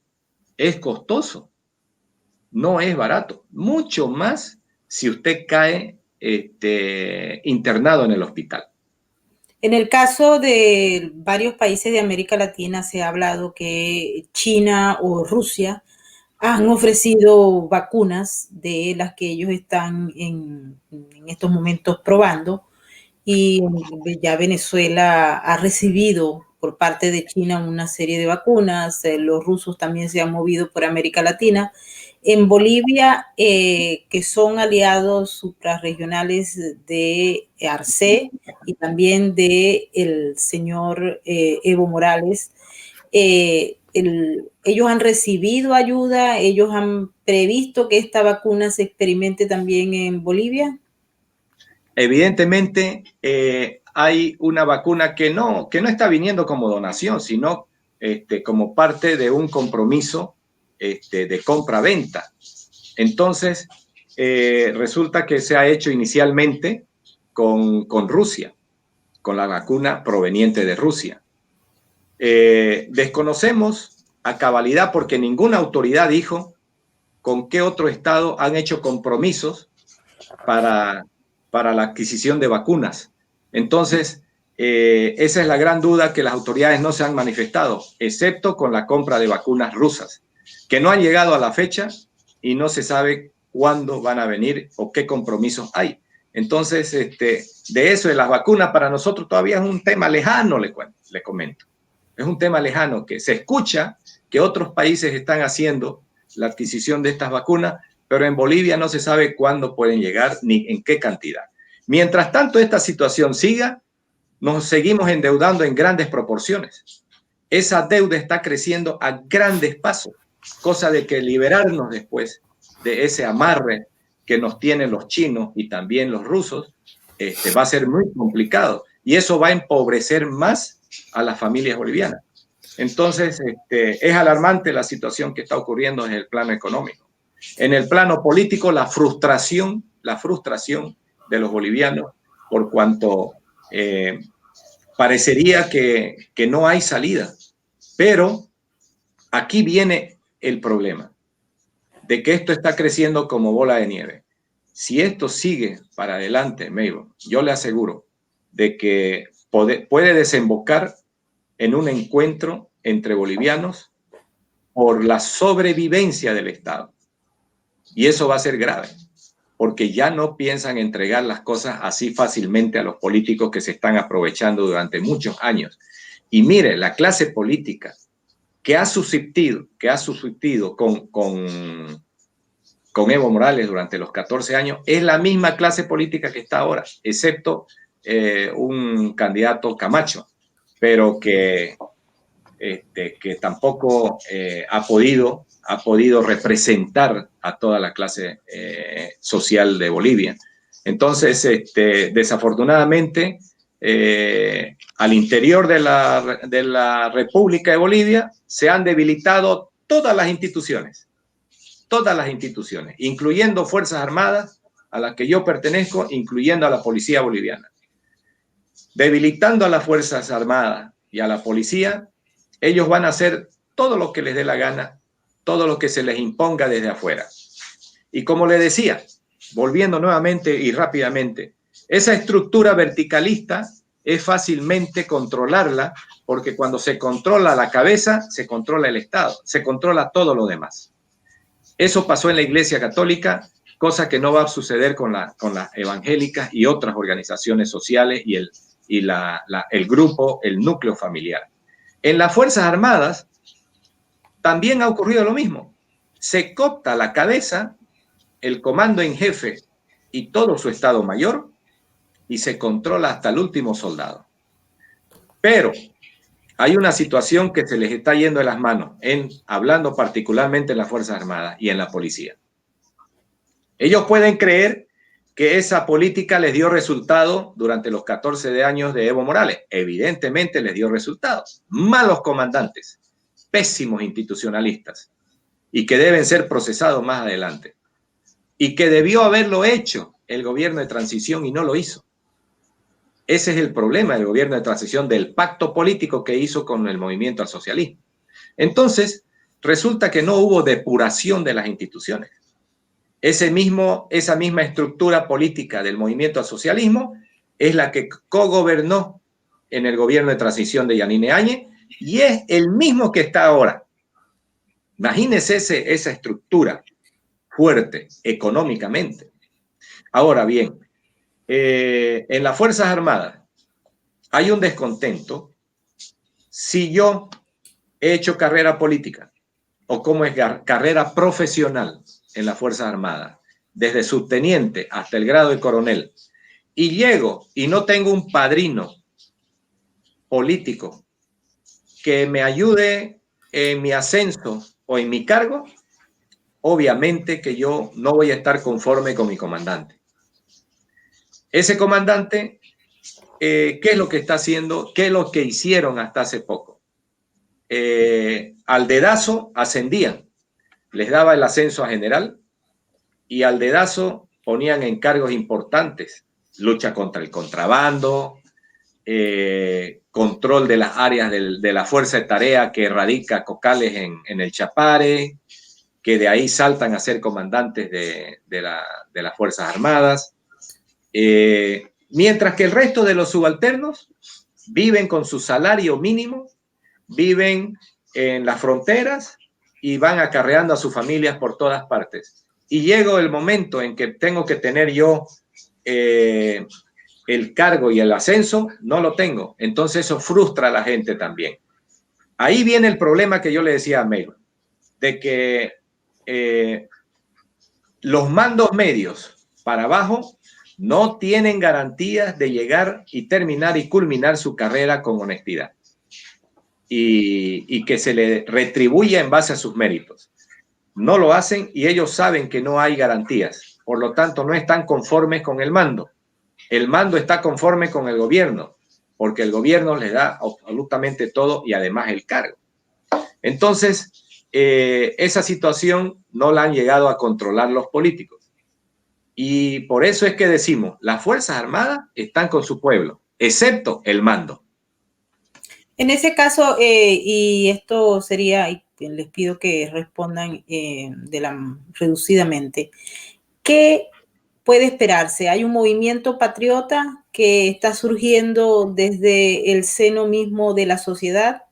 es costoso, no es barato, mucho más si usted cae internado en el hospital. En el caso de varios países de América Latina se ha hablado que China o Rusia han ofrecido vacunas de las que ellos están en estos momentos probando, y ya Venezuela ha recibido por parte de China una serie de vacunas. Los rusos también se han movido por América Latina. En Bolivia, que son aliados suprarregionales de Arce y también de el señor Evo Morales, ellos han recibido ayuda, ellos han previsto que esta vacuna se experimente también en Bolivia. Evidentemente, hay una vacuna que no está viniendo como donación, sino como parte de un compromiso de compra-venta. Entonces, resulta que se ha hecho inicialmente con Rusia, con la vacuna proveniente de Rusia. Desconocemos a cabalidad porque ninguna autoridad dijo con qué otro estado han hecho compromisos para la adquisición de vacunas. Entonces, esa es la gran duda que las autoridades no se han manifestado, excepto con la compra de vacunas rusas, que no han llegado a la fecha y no se sabe cuándo van a venir o qué compromisos hay. Entonces, de eso de las vacunas para nosotros todavía es un tema lejano, le comento. Es un tema lejano que se escucha que otros países están haciendo la adquisición de estas vacunas, pero en Bolivia no se sabe cuándo pueden llegar ni en qué cantidad. Mientras tanto, esta situación siga, nos seguimos endeudando en grandes proporciones. Esa deuda está creciendo a grandes pasos, cosa de que liberarnos después de ese amarre que nos tienen los chinos y también los rusos, va a ser muy complicado. Y eso va a empobrecer más a las familias bolivianas. Entonces, es alarmante la situación que está ocurriendo en el plano económico. En el plano político, la frustración de los bolivianos por cuanto parecería que no hay salida. Pero aquí viene el problema de que esto está creciendo como bola de nieve. Si esto sigue para adelante, Mabel, yo le aseguro de que puede desembocar en un encuentro entre bolivianos por la sobrevivencia del Estado. Y eso va a ser grave, porque ya no piensan entregar las cosas así fácilmente a los políticos que se están aprovechando durante muchos años. Y mire, la clase política que ha subsistido con Evo Morales durante los 14 años es la misma clase política que está ahora, excepto un candidato Camacho, pero que tampoco ha podido representar a toda la clase social de Bolivia. Entonces, desafortunadamente, al interior de la República de Bolivia se han debilitado todas las instituciones, incluyendo Fuerzas Armadas, a las que yo pertenezco, incluyendo a la Policía Boliviana. Debilitando a las Fuerzas Armadas y a la Policía, ellos van a hacer todo lo que les dé la gana, todo lo que se les imponga desde afuera. Y como le decía, volviendo nuevamente y rápidamente, esa estructura verticalista es fácilmente controlarla, porque cuando se controla la cabeza, se controla el Estado, se controla todo lo demás. Eso pasó en la Iglesia Católica, cosa que no va a suceder con las evangélicas y otras organizaciones sociales y el grupo, el núcleo familiar. En las Fuerzas Armadas también ha ocurrido lo mismo. Se coopta la cabeza, el comando en jefe y todo su Estado Mayor y se controla hasta el último soldado. Pero hay una situación que se les está yendo de las manos, hablando particularmente en las Fuerzas Armadas y en la policía. Ellos pueden creer que esa política les dio resultado durante los 14 años de Evo Morales. Evidentemente les dio resultados. Malos comandantes, pésimos institucionalistas y que deben ser procesados más adelante. Y que debió haberlo hecho el gobierno de transición y no lo hizo. Ese es el problema del gobierno de transición, del pacto político que hizo con el movimiento al socialismo. Entonces, resulta que no hubo depuración de las instituciones. Esa misma estructura política del movimiento al socialismo es la que cogobernó en el gobierno de transición de Yanine Áñez y es el mismo que está ahora. Imagínense esa estructura fuerte económicamente. Ahora bien, en las Fuerzas Armadas hay un descontento si yo he hecho carrera política o como es carrera profesional en las Fuerzas Armadas, desde subteniente hasta el grado de coronel, y llego y no tengo un padrino político que me ayude en mi ascenso o en mi cargo, obviamente que yo no voy a estar conforme con mi comandante. Ese comandante, ¿qué es lo que está haciendo? ¿Qué es lo que hicieron hasta hace poco? Al dedazo ascendían, les daba el ascenso a general y al dedazo ponían encargos importantes, lucha contra el contrabando, control de las áreas de la fuerza de tarea que radica Cocales en el Chapare, que de ahí saltan a ser comandantes de las Fuerzas Armadas, mientras que el resto de los subalternos viven con su salario mínimo, viven en las fronteras y van acarreando a sus familias por todas partes. Y llega el momento en que tengo que tener yo el cargo y el ascenso, no lo tengo. Entonces eso frustra a la gente también. Ahí viene el problema que yo le decía a Mel, de que los mandos medios para abajo no tienen garantías de llegar y terminar y culminar su carrera con honestidad y que se le retribuya en base a sus méritos. No lo hacen y ellos saben que no hay garantías. Por lo tanto, no están conformes con el mando. El mando está conforme con el gobierno, porque el gobierno les da absolutamente todo y además el cargo. Entonces, esa situación no la han llegado a controlar los políticos. Y por eso es que decimos, las Fuerzas Armadas están con su pueblo, excepto el mando. En ese caso, y esto sería, y les pido que respondan reducidamente, ¿qué puede esperarse? Hay un movimiento patriota que está surgiendo desde el seno mismo de la sociedad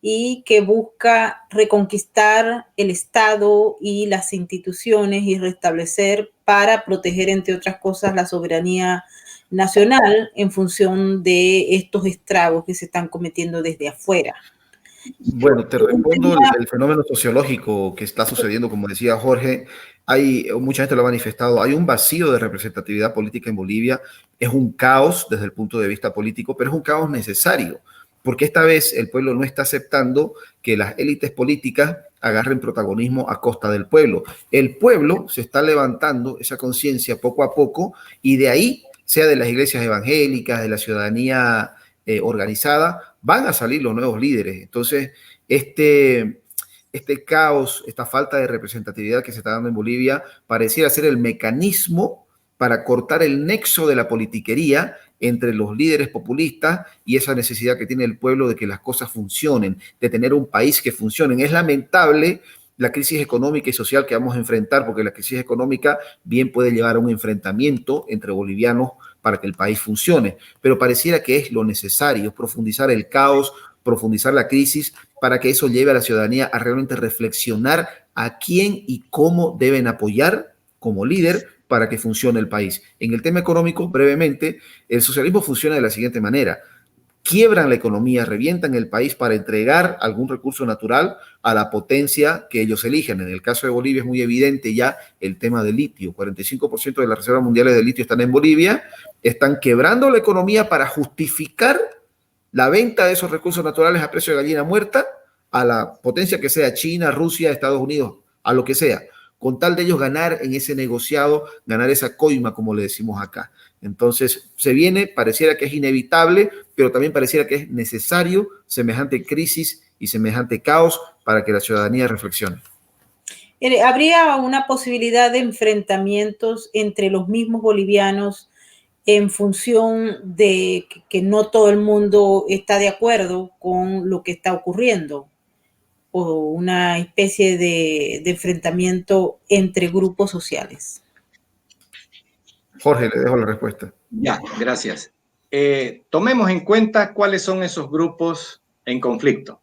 y que busca reconquistar el Estado y las instituciones y restablecer para proteger, entre otras cosas, la soberanía nacional en función de estos estragos que se están cometiendo desde afuera. Bueno, te respondo el fenómeno sociológico que está sucediendo, como decía Jorge. Mucha gente lo ha manifestado, hay un vacío de representatividad política en Bolivia, es un caos desde el punto de vista político, pero es un caos necesario, porque esta vez el pueblo no está aceptando que las élites políticas agarren protagonismo a costa del pueblo. El pueblo se está levantando esa conciencia poco a poco y de ahí, sea de las iglesias evangélicas, de la ciudadanía organizada, van a salir los nuevos líderes. Entonces, este caos, esta falta de representatividad que se está dando en Bolivia, pareciera ser el mecanismo para cortar el nexo de la politiquería entre los líderes populistas y esa necesidad que tiene el pueblo de que las cosas funcionen, de tener un país que funcione. Es lamentable la crisis económica y social que vamos a enfrentar, porque la crisis económica bien puede llevar a un enfrentamiento entre bolivianos para que el país funcione, pero pareciera que es lo necesario, profundizar el caos, profundizar la crisis, para que eso lleve a la ciudadanía a realmente reflexionar a quién y cómo deben apoyar como líder para que funcione el país. En el tema económico, brevemente, el socialismo funciona de la siguiente manera: quiebran la economía, revientan el país para entregar algún recurso natural a la potencia que ellos eligen. En el caso de Bolivia es muy evidente ya el tema del litio. 45% de las reservas mundiales de litio están en Bolivia. Están quebrando la economía para justificar la venta de esos recursos naturales a precio de gallina muerta a la potencia que sea, China, Rusia, Estados Unidos, a lo que sea, con tal de ellos ganar en ese negociado, ganar esa coima, como le decimos acá. Entonces, se viene, pareciera que es inevitable, pero también pareciera que es necesario semejante crisis y semejante caos para que la ciudadanía reflexione. ¿Habría una posibilidad de enfrentamientos entre los mismos bolivianos en función de que no todo el mundo está de acuerdo con lo que está ocurriendo? ¿O una especie de enfrentamiento entre grupos sociales? Jorge, le dejo la respuesta. Ya, gracias. Tomemos en cuenta cuáles son esos grupos en conflicto.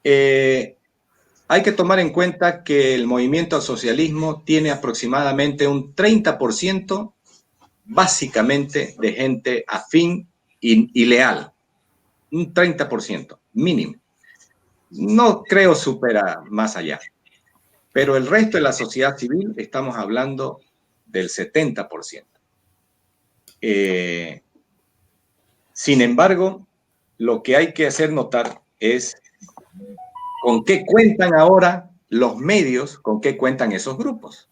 Hay que tomar en cuenta que el movimiento al socialismo tiene aproximadamente un 30% básicamente de gente afín y leal. Un 30% mínimo. No creo supera más allá. Pero el resto de la sociedad civil estamos hablando del 70%. Sin embargo, lo que hay que hacer notar es con qué cuentan ahora los medios, con qué cuentan esos grupos.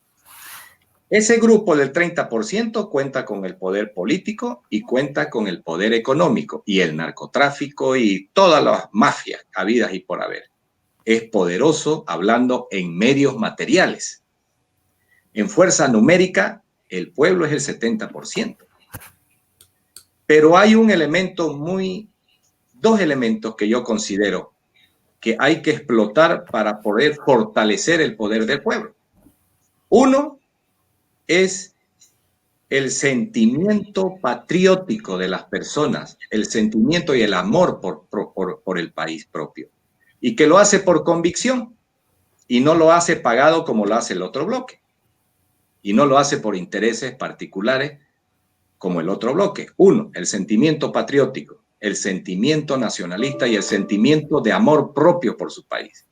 Ese grupo del 30% cuenta con el poder político y cuenta con el poder económico y el narcotráfico y todas las mafias habidas y por haber. Es poderoso hablando en medios materiales. En fuerza numérica, el pueblo es el 70%. Pero hay un elemento dos elementos que yo considero que hay que explotar para poder fortalecer el poder del pueblo. Uno es el sentimiento patriótico de las personas, el sentimiento y el amor por el país propio, y que lo hace por convicción y no lo hace pagado como lo hace el otro bloque, y no lo hace por intereses particulares como el otro bloque. Uno, el sentimiento patriótico, el sentimiento nacionalista y el sentimiento de amor propio por su país.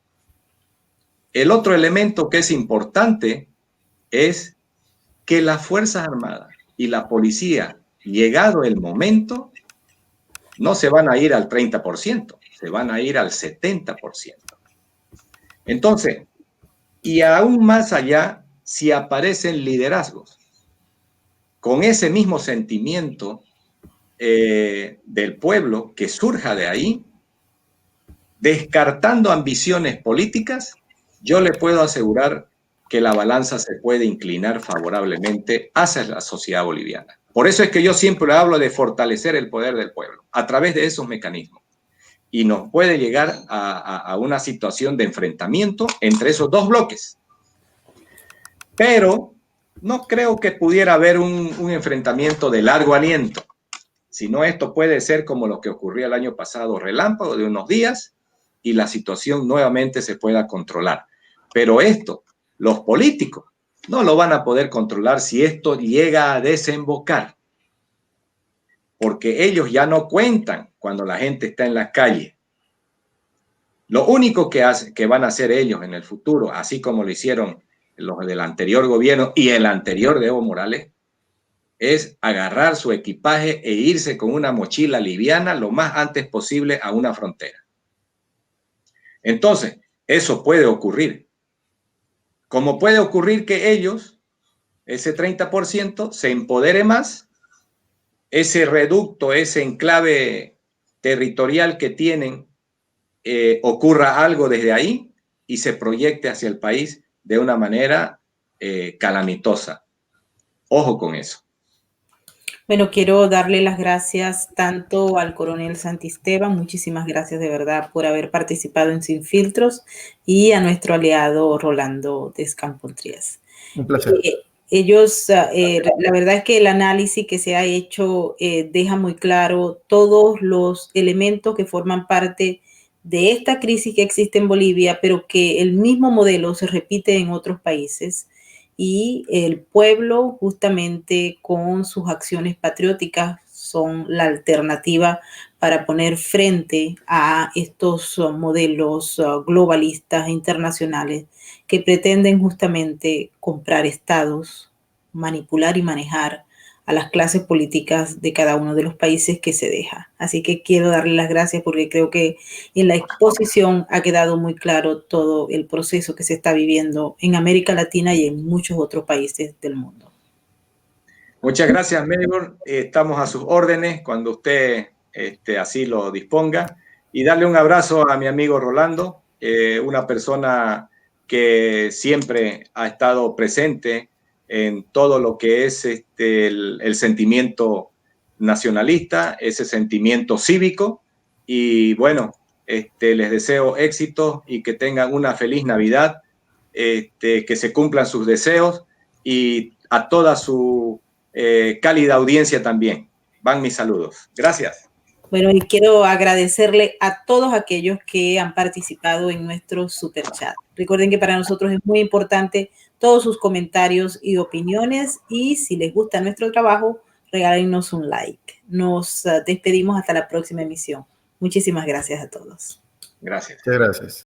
El otro elemento que es importante es que las Fuerzas Armadas y la policía, llegado el momento, no se van a ir al 30%, se van a ir al 70%. Entonces, y aún más allá, si aparecen liderazgos con ese mismo sentimiento del pueblo que surja de ahí, descartando ambiciones políticas, yo le puedo asegurar que la balanza se puede inclinar favorablemente hacia la sociedad boliviana. Por eso es que yo siempre hablo de fortalecer el poder del pueblo a través de esos mecanismos. Y nos puede llegar a una situación de enfrentamiento entre esos dos bloques. Pero no creo que pudiera haber un enfrentamiento de largo aliento, sino esto puede ser como lo que ocurrió el año pasado, relámpago de unos días, y la situación nuevamente se pueda controlar. Pero esto, los políticos no lo van a poder controlar si esto llega a desembocar, porque ellos ya no cuentan cuando la gente está en la calle. Lo único que van a hacer ellos en el futuro, así como lo hicieron los del anterior gobierno y el anterior de Evo Morales, es agarrar su equipaje e irse con una mochila liviana lo más antes posible a una frontera. Entonces, eso puede ocurrir. Como puede ocurrir que ellos, ese 30%, se empodere más, ese reducto, ese enclave territorial que tienen, ocurra algo desde ahí y se proyecte hacia el país de una manera calamitosa. Ojo con eso. Bueno, quiero darle las gracias tanto al coronel Santisteban, muchísimas gracias de verdad por haber participado en Sin Filtros, y a nuestro aliado Rolando Descampontrías. Un placer. La verdad es que el análisis que se ha hecho deja muy claro todos los elementos que forman parte de esta crisis que existe en Bolivia, pero que el mismo modelo se repite en otros países. Y el pueblo, justamente con sus acciones patrióticas, son la alternativa para poner frente a estos modelos globalistas e internacionales que pretenden justamente comprar estados, manipular y manejar a las clases políticas de cada uno de los países que se deja. Así que quiero darle las gracias porque creo que en la exposición ha quedado muy claro todo el proceso que se está viviendo en América Latina y en muchos otros países del mundo. Muchas gracias, Melbourne. Estamos a sus órdenes cuando usted así lo disponga. Y darle un abrazo a mi amigo Rolando, una persona que siempre ha estado presente en todo lo que es el sentimiento nacionalista, ese sentimiento cívico. Y bueno, les deseo éxito y que tengan una feliz Navidad, que se cumplan sus deseos, y a toda su cálida audiencia también. Van mis saludos. Gracias. Bueno, y quiero agradecerle a todos aquellos que han participado en nuestro super chat. Recuerden que para nosotros es muy importante todos sus comentarios y opiniones, y si les gusta nuestro trabajo, regálenos un like. Nos despedimos hasta la próxima emisión. Muchísimas gracias a todos. Gracias. Muchas gracias.